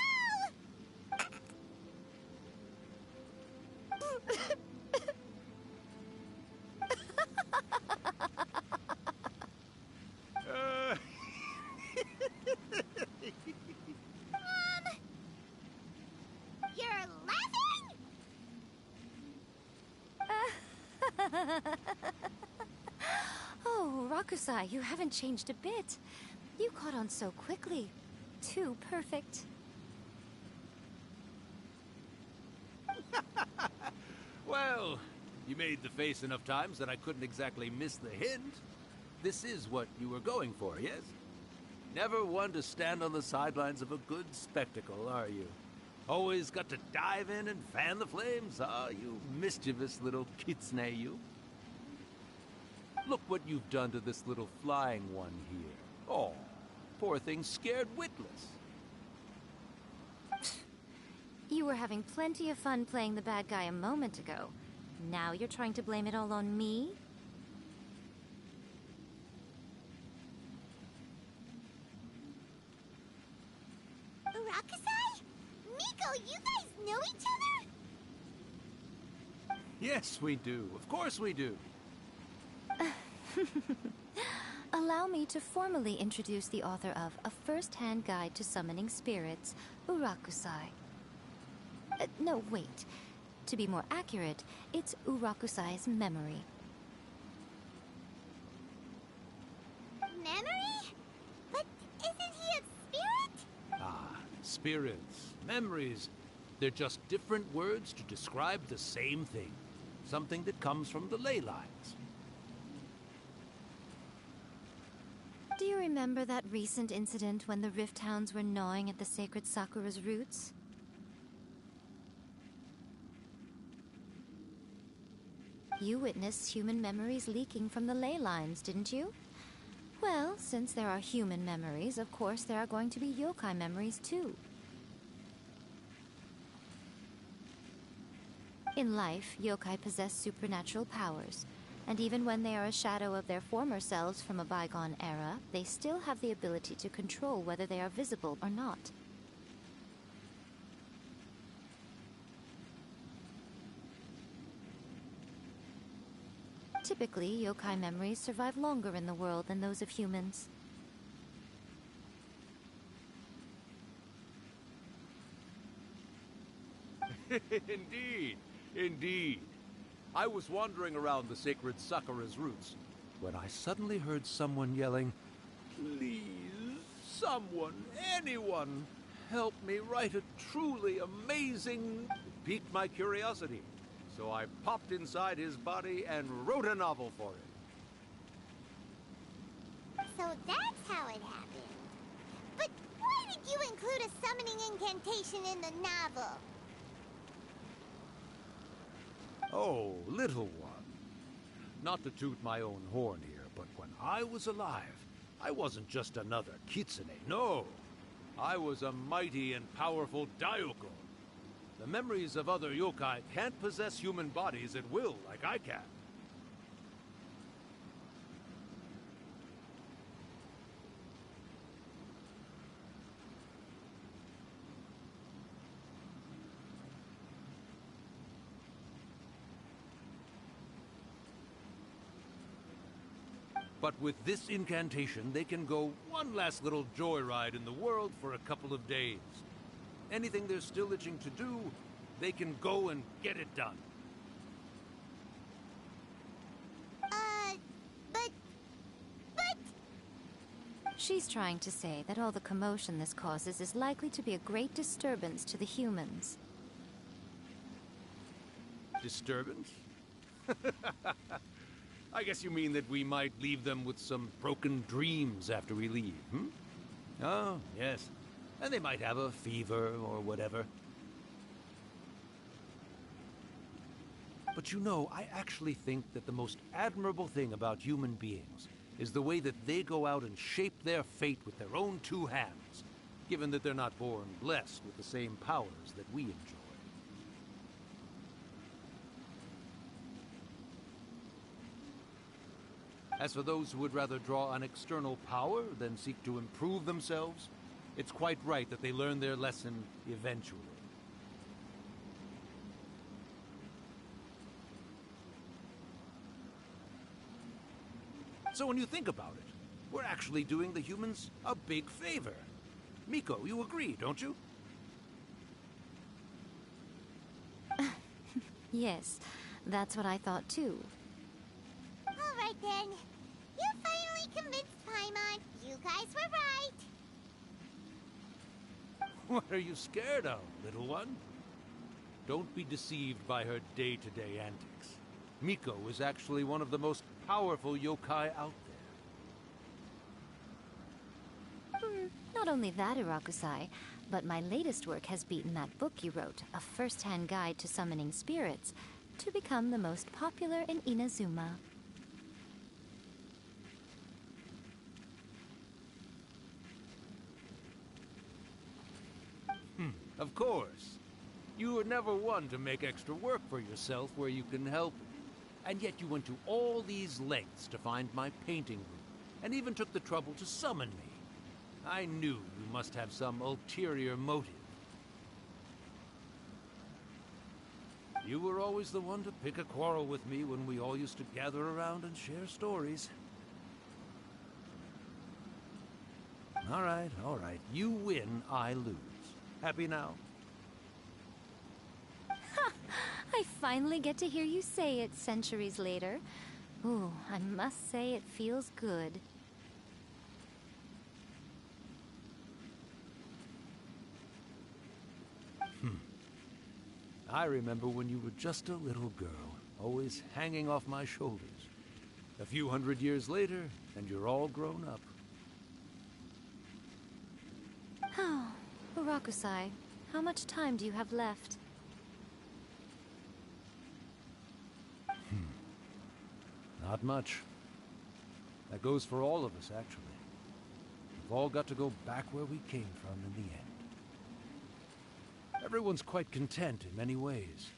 You're laughing? Oh, Rakusai, you haven't changed a bit. You caught on so quickly. Too perfect. Well, you made the face enough times that I couldn't exactly miss the hint. This is what you were going for, yes? Never one to stand on the sidelines of a good spectacle, are you? Always got to dive in and fan the flames, huh? You mischievous little kitsune, you. Look what you've done to this little flying one here. Oh, poor thing scared witless. You were having plenty of fun playing the bad guy a moment ago. Now you're trying to blame it all on me? Rakusai? Miko, you guys know each other? Yes, we do. Of course we do. Allow me to formally introduce the author of A First-Hand Guide to Summoning Spirits, Urakusai. No, wait. To be more accurate, it's Urakusai's memory. Memory? But isn't he a spirit? Ah, spirits, memories. They're just different words to describe the same thing. Something that comes from the ley lines. Do you remember that recent incident when the Rift Hounds were gnawing at the sacred Sakura's roots? You witnessed human memories leaking from the ley lines, didn't you? Well, since there are human memories, of course there are going to be yokai memories too. In life, yokai possess supernatural powers, and even when they are a shadow of their former selves from a bygone era, they still have the ability to control whether they are visible or not. Typically, yokai memories survive longer in the world than those of humans. Indeed, indeed. I was wandering around the sacred Sakura's roots when I suddenly heard someone yelling, "Please, someone, anyone, help me write a truly amazing..." It piqued my curiosity, so I popped inside his body and wrote a novel for it. So that's how it happened. But why did you include a summoning incantation in the novel? Oh, little one. Not to toot my own horn here, but when I was alive, I wasn't just another Kitsune, no. I was a mighty and powerful Daiyoko. The memories of other yokai can't possess human bodies at will like I can. But with this incantation, they can go one last little joyride in the world for a couple of days. Anything they're still itching to do, they can go and get it done. But... She's trying to say that all the commotion this causes is likely to be a great disturbance to the humans. Disturbance? I guess you mean that we might leave them with some broken dreams after we leave, hmm? Oh, yes. And they might have a fever or whatever. But you know, I actually think that the most admirable thing about human beings is the way that they go out and shape their fate with their own two hands, given that they're not born blessed with the same powers that we enjoy. As for those who would rather draw on external power than seek to improve themselves, it's quite right that they learn their lesson eventually. So when you think about it, we're actually doing the humans a big favor. Miko, you agree, don't you? Yes, that's what I thought too. Alright then. You finally convinced Paimon. You guys were right. What are you scared of, little one? Don't be deceived by her day-to-day antics. Miko is actually one of the most powerful yokai out there. Not only that, Irakusai, but my latest work has beaten that book you wrote, A First-Hand Guide to Summoning Spirits, to become the most popular in Inazuma. Of course. You were never one to make extra work for yourself where you can help it. And yet you went to all these lengths to find my painting room, and even took the trouble to summon me. I knew you must have some ulterior motive. You were always the one to pick a quarrel with me when we all used to gather around and share stories. All right. You win, I lose. Happy now? I finally get to hear you say it centuries later. Ooh, I must say it feels good. I remember when you were just a little girl, always hanging off my shoulders. A few hundred years later, and you're all grown up. Oh, Urakusai, how much time do you have left? Not much. That goes for all of us, actually. We've all got to go back where we came from in the end. Everyone's quite content in many ways,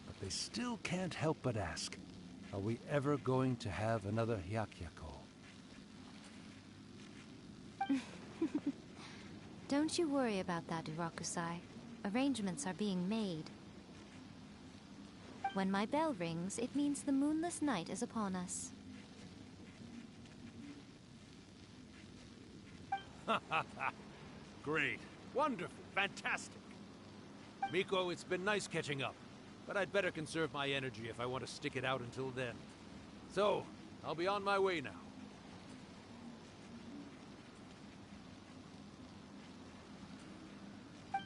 but they still can't help but ask, are we ever going to have another Hyakyako? Don't you worry about that, Urakusai. Arrangements are being made. When my bell rings, it means the moonless night is upon us. Great. Wonderful. Fantastic. Miko, it's been nice catching up, but I'd better conserve my energy if I want to stick it out until then. So, I'll be on my way now.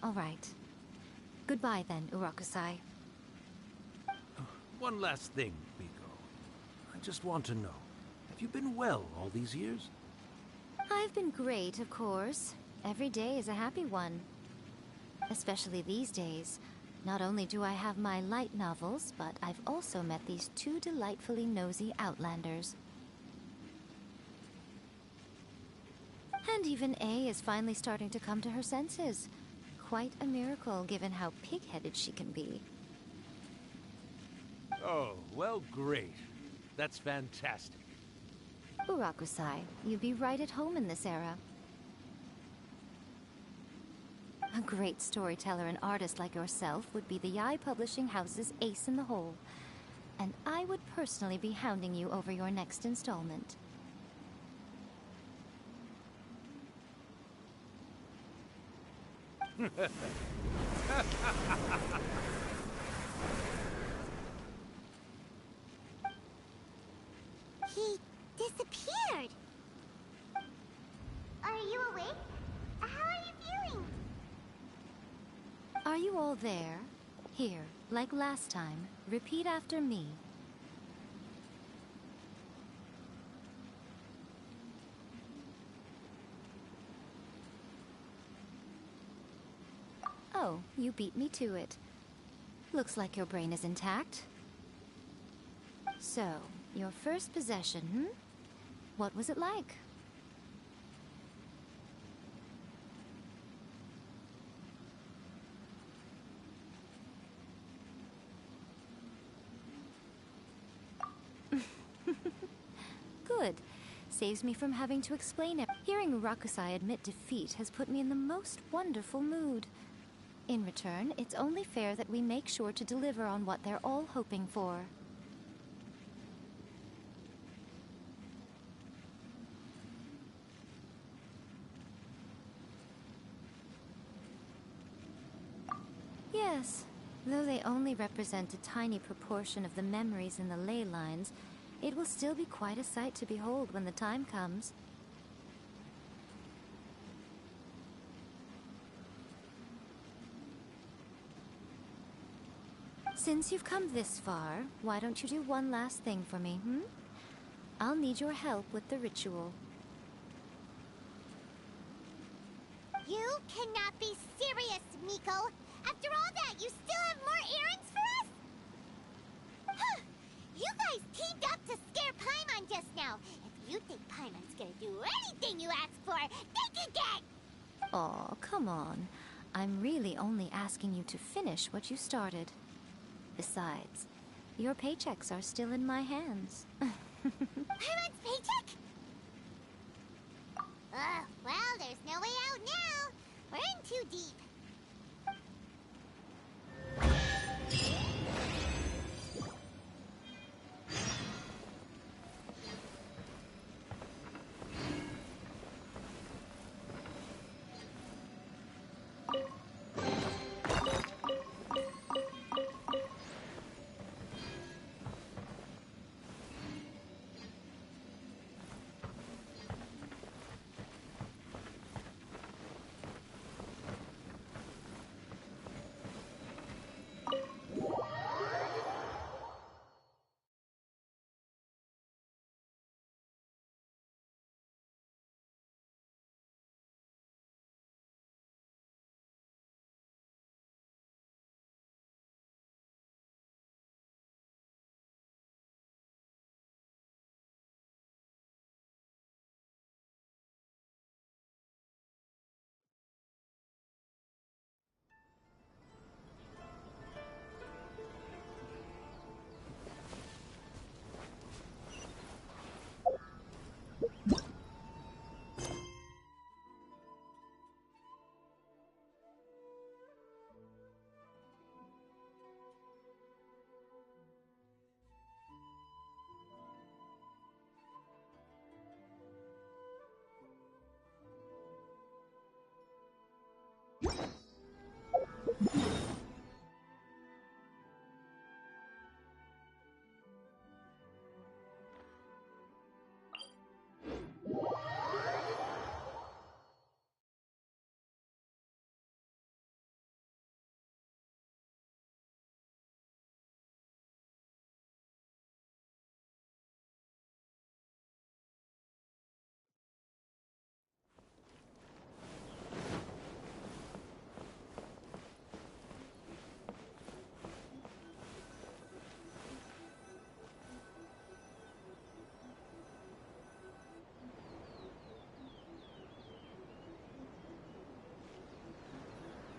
All right. Goodbye then, Urakusai. One last thing, Miko. I just want to know, have you been well all these years? I've been great, of course. Every day is a happy one. Especially these days. Not only do I have my light novels, but I've also met these two delightfully nosy outlanders. And even A is finally starting to come to her senses. Quite a miracle, given how pig-headed she can be. Oh, well, great. That's fantastic. Urakusai, you'd be right at home in this era. A great storyteller and artist like yourself would be the Yae Publishing House's ace in the hole. And I would personally be hounding you over your next installment. He disappeared. How are you feeling? Are you all there? Here, like last time, repeat after me. Oh, you beat me to it. Looks like your brain is intact. So, your first possession, hmm? What was it like? Good. Saves me from having to explain it. Hearing Rakusai admit defeat has put me in the most wonderful mood. In return, it's only fair that we make sure to deliver on what they're all hoping for. Yes, though they only represent a tiny proportion of the memories in the ley lines, it will still be quite a sight to behold when the time comes. Since you've come this far, why don't you do one last thing for me, hmm? I'll need your help with the ritual. You cannot be serious, Miko! After all that, you still have more errands for us? Huh. You guys teamed up to scare Paimon just now. If you think Paimon's gonna do anything you ask for, think again! Aw, come on. I'm really only asking you to finish what you started. Besides, your paychecks are still in my hands. Paimon's paycheck? Well, there's no way out now. We're in too deep.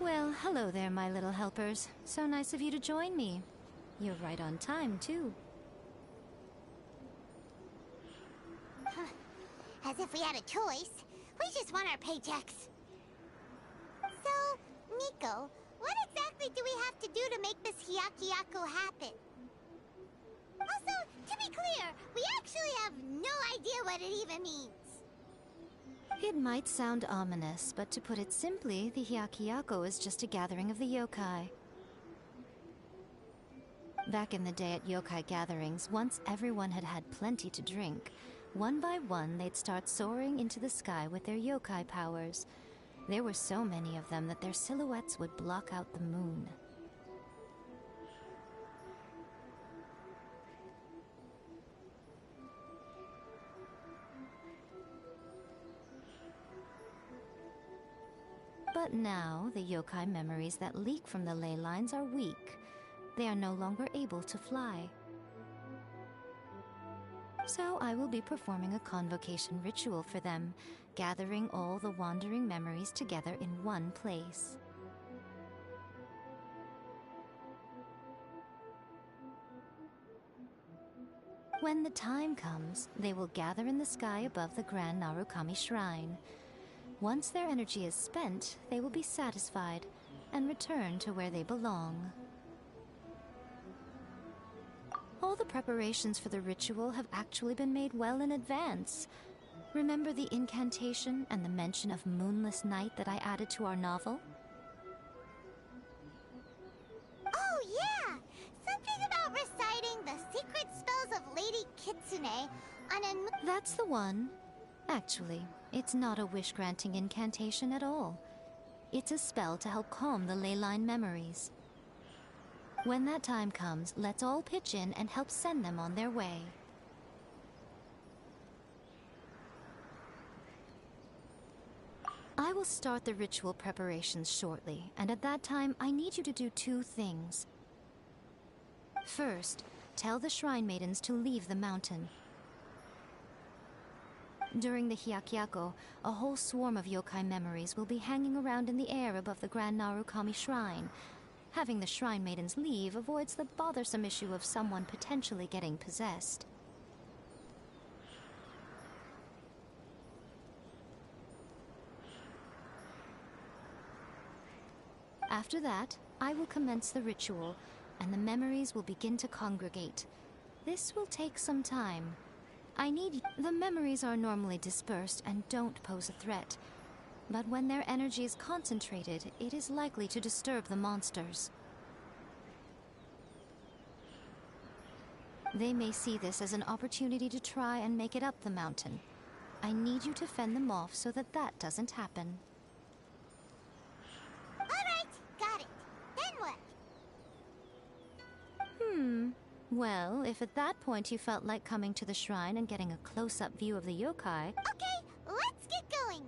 Well, hello there, my little helpers. So nice of you to join me. You're right on time, too. As if we had a choice. We just want our paychecks. So, Miko, what exactly do we have to do to make this Hyakuyaku happen? Also, to be clear, we actually have no idea what it even means. It might sound ominous, but to put it simply, the Hyakuyaku is just a gathering of the yokai. Back in the day at yokai gatherings, once everyone had had plenty to drink, One by one, they'd start soaring into the sky with their yokai powers. There were so many of them that their silhouettes would block out the moon. But now, the yokai memories that leak from the ley lines are weak. They are no longer able to fly. So I will be performing a convocation ritual for them, gathering all the wandering memories together in one place. When the time comes, they will gather in the sky above the grand Narukami shrine. Once their energy is spent, they will be satisfied and return to where they belong. All the preparations for the ritual have actually been made well in advance. Remember the incantation and the mention of moonless night that I added to our novel? Oh yeah! Something about reciting the secret spells of Lady Kitsune on a... That's the one. Actually, it's not a wish-granting incantation at all. It's a spell to help calm the ley line memories. When that time comes, let's all pitch in and help send them on their way. I will start the ritual preparations shortly, and at that time, I need you to do two things. First, tell the Shrine Maidens to leave the mountain. During the Hyakyako, a whole swarm of yokai memories will be hanging around in the air above the Grand Narukami Shrine. Having the Shrine Maidens leave avoids the bothersome issue of someone potentially getting possessed. After that, I will commence the ritual, and the memories will begin to congregate. This will take some time. The memories are normally dispersed and don't pose a threat. But when their energy is concentrated, it is likely to disturb the monsters. They may see this as an opportunity to try and make it up the mountain. I need you to fend them off so that that doesn't happen. Alright, got it. Then what? Well, if at that point you felt like coming to the shrine and getting a close-up view of the yokai... Okay, let's get going!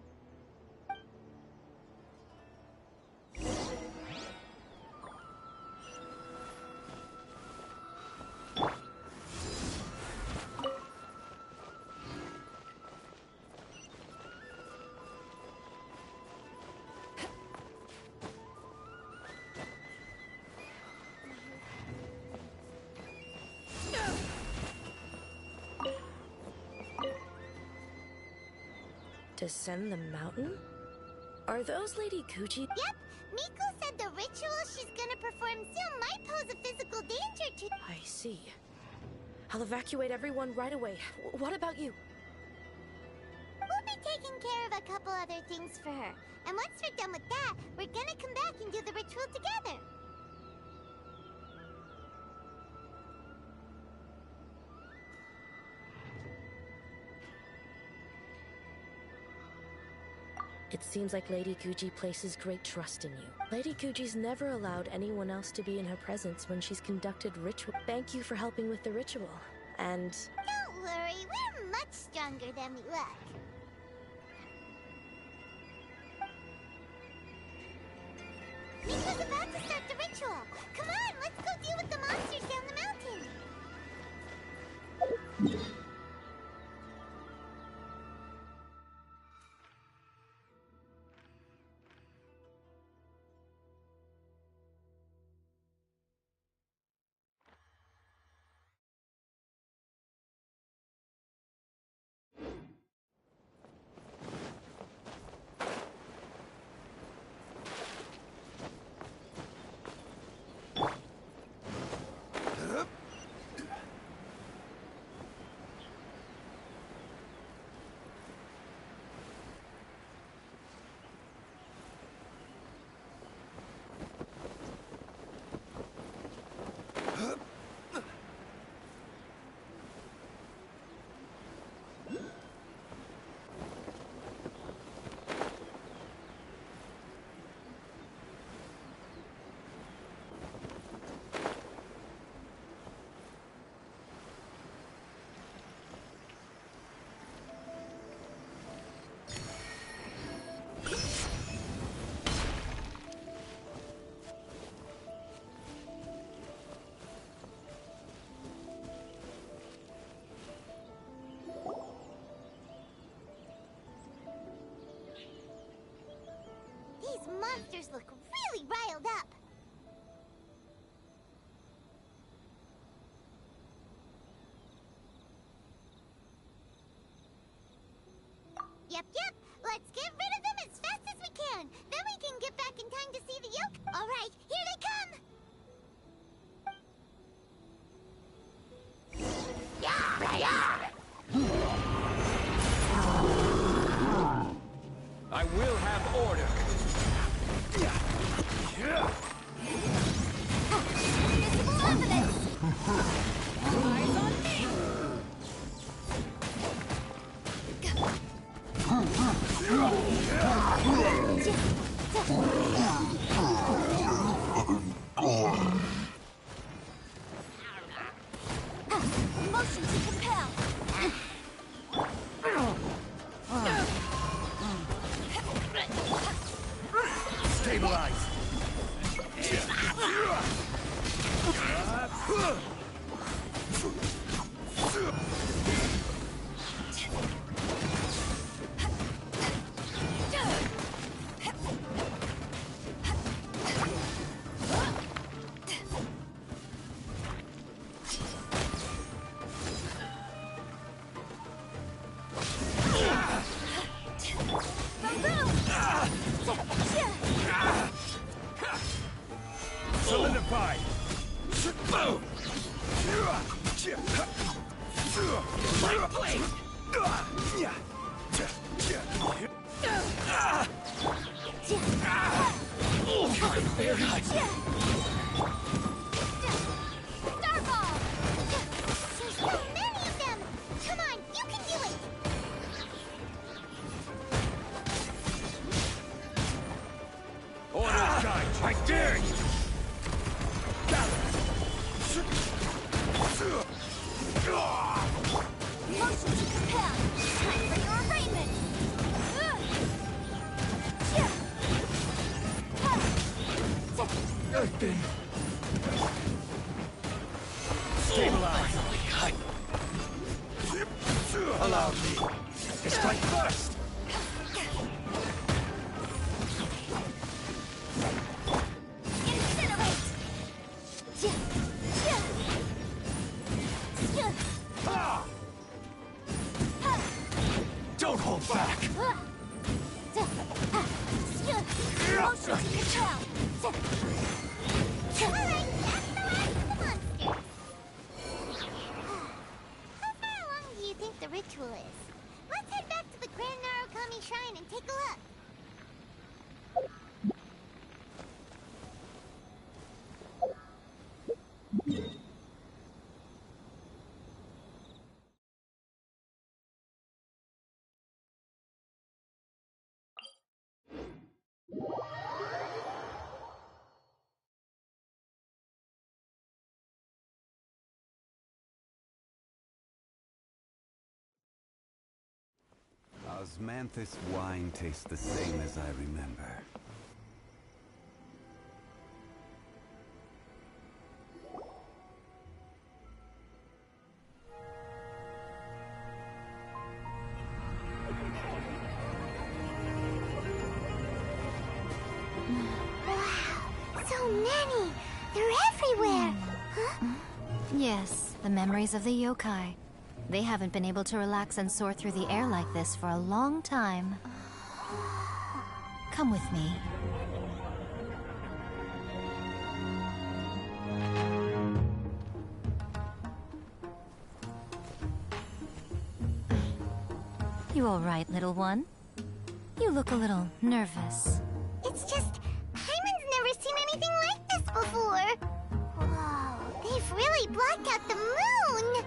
Descend the mountain? Are those Lady Kuchi? Yep, Miko said the ritual she's gonna perform soon might pose a physical danger to... I see. I'll evacuate everyone right away. What about you? We'll be taking care of a couple other things for her. And once we're done with that, we're gonna come back and do the ritual together. It seems like Lady Guji places great trust in you. Lady Guji's never allowed anyone else to be in her presence when she's conducted ritual. Thank you for helping with the ritual. And... Don't worry, we're much stronger than we look. Miko's about to start the ritual. Come on, let's go deal with the monsters down the mountain. monsters look really riled up. Yep. Let's get rid of them as fast as we can. Then we can get back in time to see the yoke. All right, here they come. I will have order. Visible evidence. Eyes on me. Motion to compel. Stabilize. Solidify. Light blade. Very high. Starball. There's so many of them. Come on, you can do it. Order guide. I dare you. Motion to compel. Time for your arraignment. Earthing. Stabilize. Allow me to strike first. Don't hold back. Motion to compel. All right, that's the last of the monsters. How far along do you think the ritual is? Let's head back to the Grand Narukami Shrine and take a look. Osmanthus wine tastes the same as I remember. Wow, so many! They're everywhere! Huh? Yes, the memories of the yokai. They haven't been able to relax and soar through the air like this for a long time. Come with me. You all right, little one? You look a little nervous. It's just, Hyman's never seen anything like this before! Whoa, they've really blocked out the moon!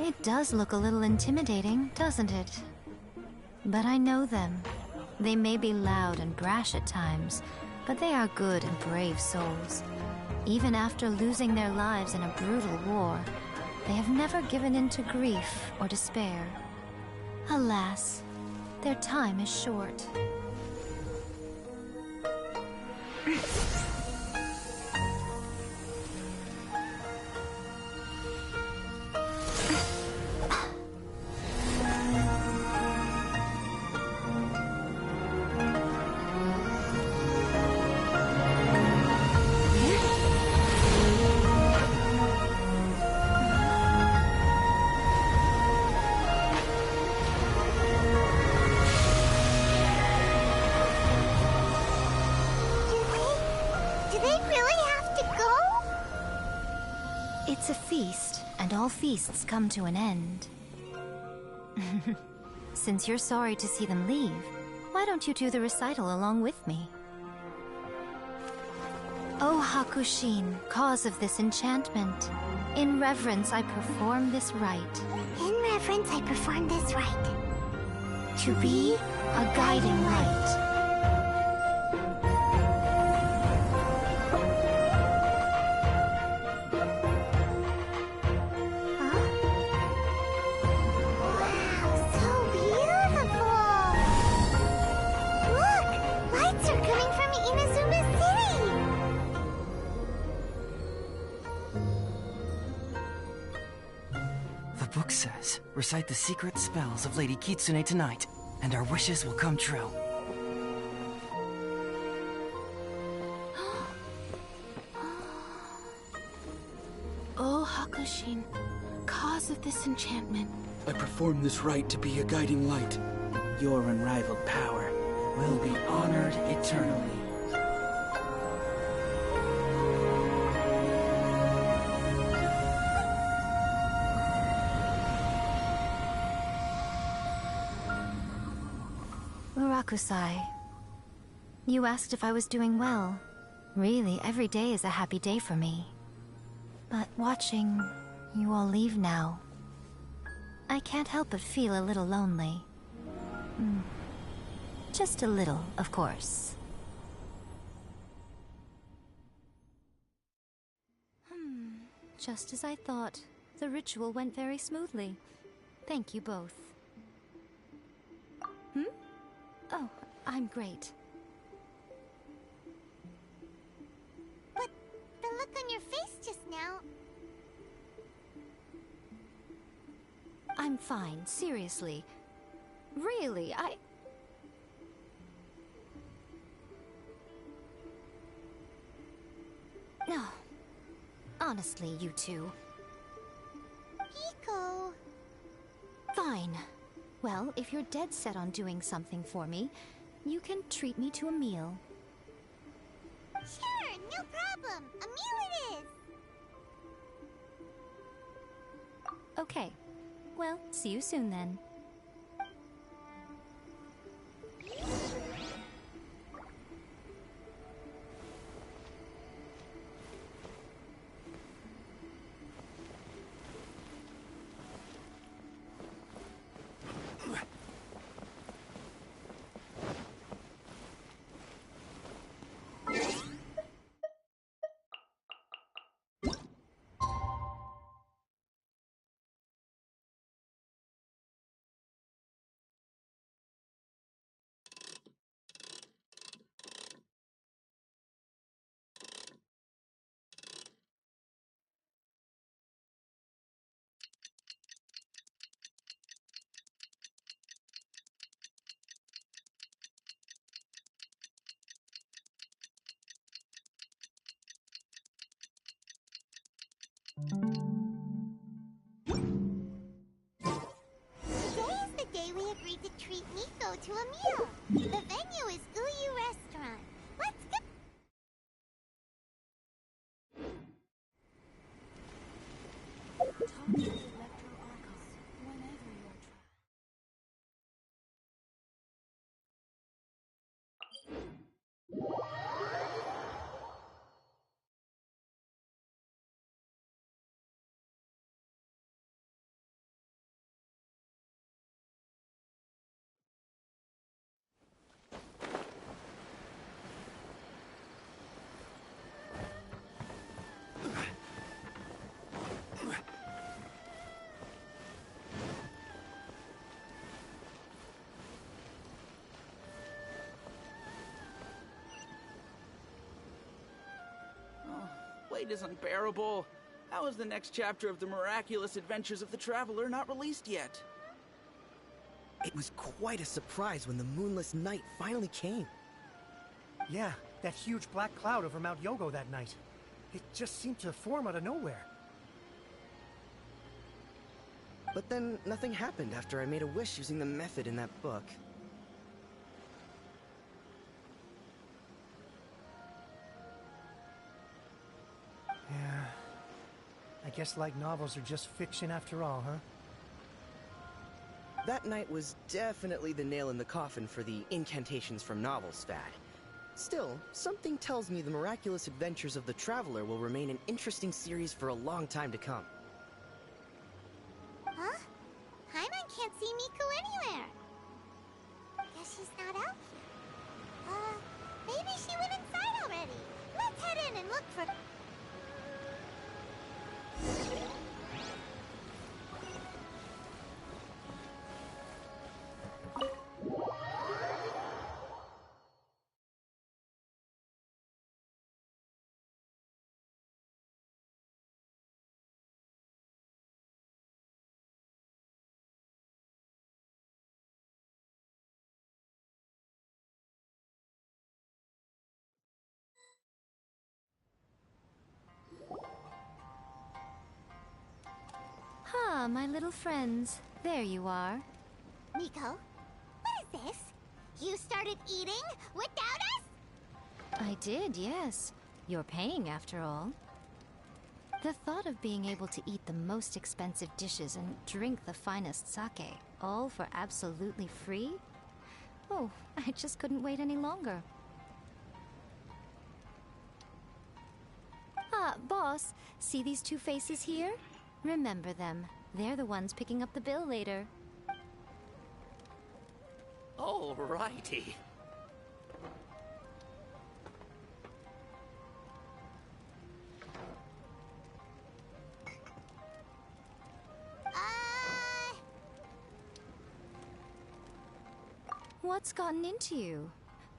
It does look a little intimidating, doesn't it? But I know them. They may be loud and brash at times, but they are good and brave souls. Even after losing their lives in a brutal war, they have never given in to grief or despair. Alas, their time is short. It's a feast, and all feasts come to an end. Since you're sorry to see them leave, why don't you do the recital along with me? O Hakushin, cause of this enchantment, in reverence I perform this rite. In reverence, I perform this rite. To be a guiding light. The book says, recite the secret spells of Lady Kitsune tonight, and our wishes will come true. O Hakushin, cause of this enchantment. I perform this rite to be a guiding light. Your unrivaled power will be honored eternally. Murakusai, you asked if I was doing well. Really, every day is a happy day for me. But watching you all leave now, I can't help but feel a little lonely. Just a little, of course. Just as I thought. The ritual went very smoothly. Thank you both. Oh, I'm great. But the look on your face just now... I'm fine, seriously. Really, No. Honestly, you two. Miko... Fine. Well, if you're dead set on doing something for me, you can treat me to a meal. Sure, no problem. A meal it is. Okay. Well, see you soon then. Today is the day we agreed to treat Miko to a meal. The venue is Uyu Restaurant. Let's go. Wait is unbearable. How is the next chapter of the miraculous adventures of the Traveler not released yet? It was quite a surprise when the moonless night finally came. Yeah, that huge black cloud over Mount Yogo that night. It just seemed to form out of nowhere. But then nothing happened after I made a wish using the method in that book. Yeah. I guess light novels are just fiction after all, huh? That night was definitely the nail in the coffin for the incantations from novels fad. Still, something tells me the miraculous adventures of the Traveler will remain an interesting series for a long time to come. Huh? Paimon can't see Miko anywhere. Guess she's not out here. Maybe she went inside already. Let's head in and look for... Ah, my little friends. There you are. Miko, what is this? You started eating without us? I did, yes. You're paying after all. The thought of being able to eat the most expensive dishes and drink the finest sake, all for absolutely free? Oh, I just couldn't wait any longer. Ah, boss, see these two faces here? Remember them. They're the ones picking up the bill later. Alrighty. What's gotten into you?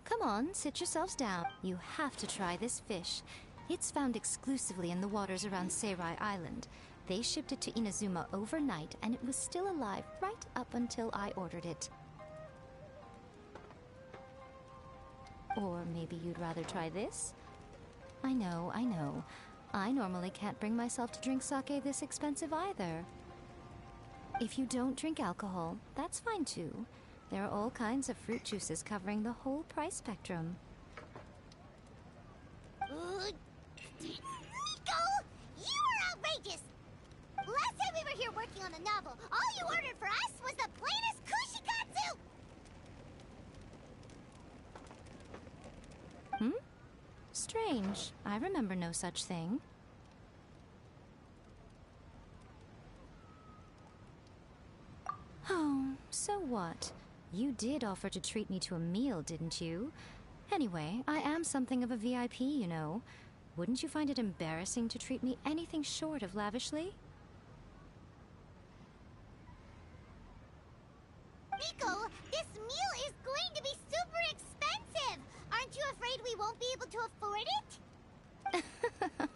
Come on, sit yourselves down. You have to try this fish. It's found exclusively in the waters around Seirai Island. They shipped it to Inazuma overnight, and it was still alive right up until I ordered it. Or maybe you'd rather try this? I know, I know. I normally can't bring myself to drink sake this expensive either. If you don't drink alcohol, that's fine too. There are all kinds of fruit juices covering the whole price spectrum. Miko! You are outrageous! Last time we were here working on a novel, all you ordered for us was the plainest kushikatsu! Strange. I remember no such thing. Oh, so what? You did offer to treat me to a meal, didn't you? Anyway, I am something of a VIP, you know. Wouldn't you find it embarrassing to treat me anything short of lavishly? Miko, this meal is going to be super expensive! Aren't you afraid we won't be able to afford it?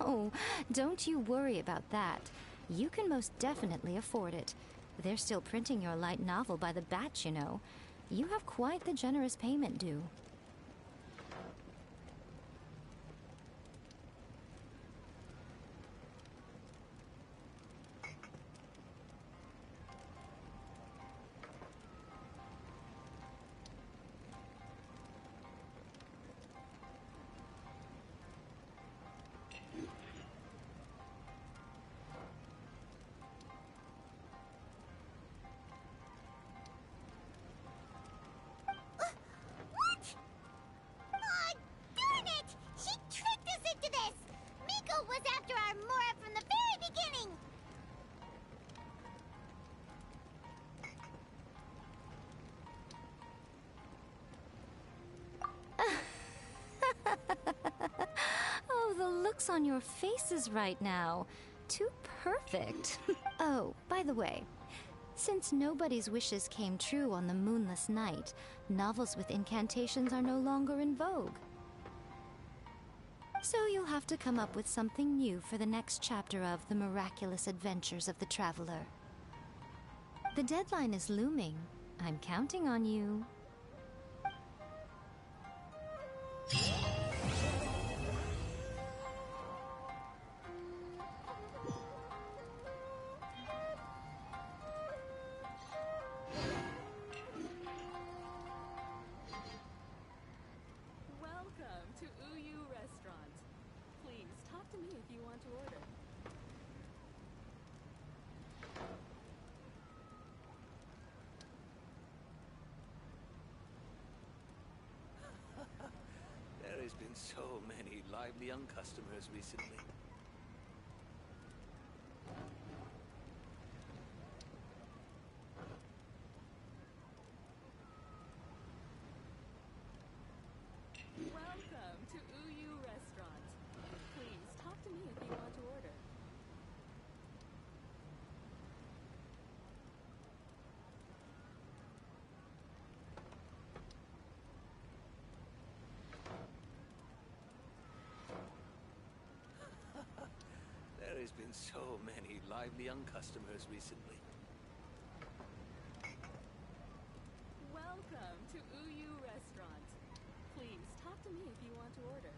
Oh, don't you worry about that. You can most definitely afford it. They're still printing your light novel by the batch, you know. You have quite the generous payment due. On your faces right now. Too perfect. Oh, by the way, since nobody's wishes came true on the moonless night, novels with incantations are no longer in vogue. So you'll have to come up with something new for the next chapter of The Miraculous Adventures of the Traveler. The deadline is looming. I'm counting on you. so many lively young customers recently. Welcome to Uyu Restaurant. Please talk to me if you want to order. There has been so many lively young customers recently. Welcome to Uyu Restaurant. Please talk to me if you want to order.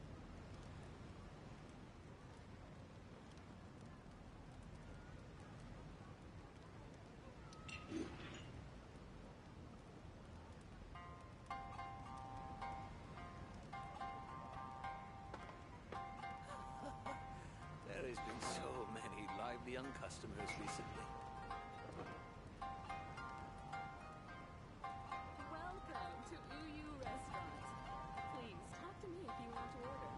There has been so many lively young customers recently. Welcome to Uyu Restaurant. Please talk to me if you want to order.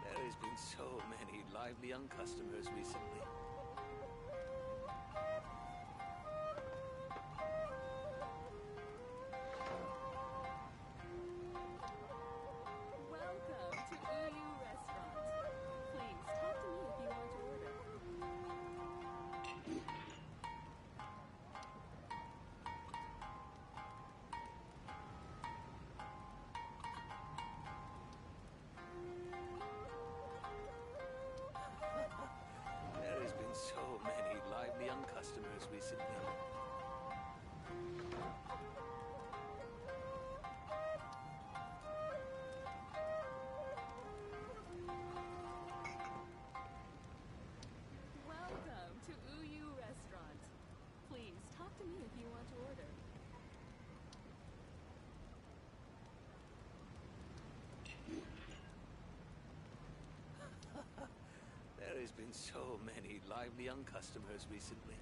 There has been so many lively young customers recently. Welcome to Uyu Restaurant. Please talk to me if you want to order. There has been so many lively young customers recently. Welcome to Uyu Restaurant. Please talk to me if you want to order. There has been so many lively young customers recently.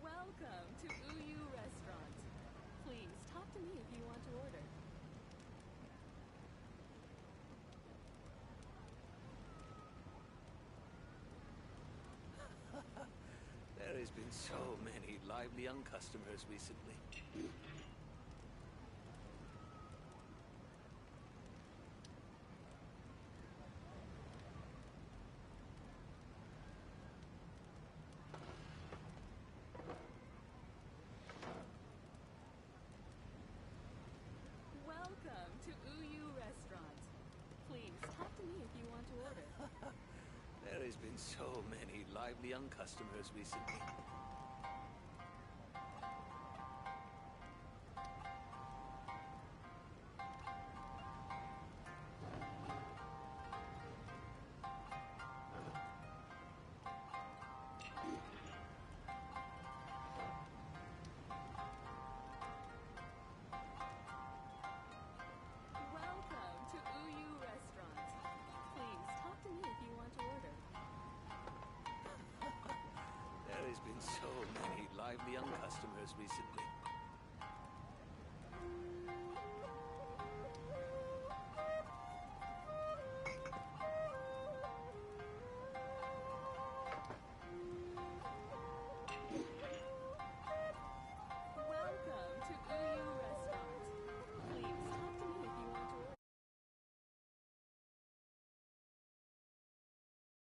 Welcome to Uyu Restaurant. Please talk to me if you want to order. There has been so many lively young customers recently. Welcome to Uyu Restaurant. Please talk to me if you want to order. There has been so many lively young customers recently. Welcome to Uyu Restaurant. Please talk to me if you want to order. There has been so many lively young customers recently.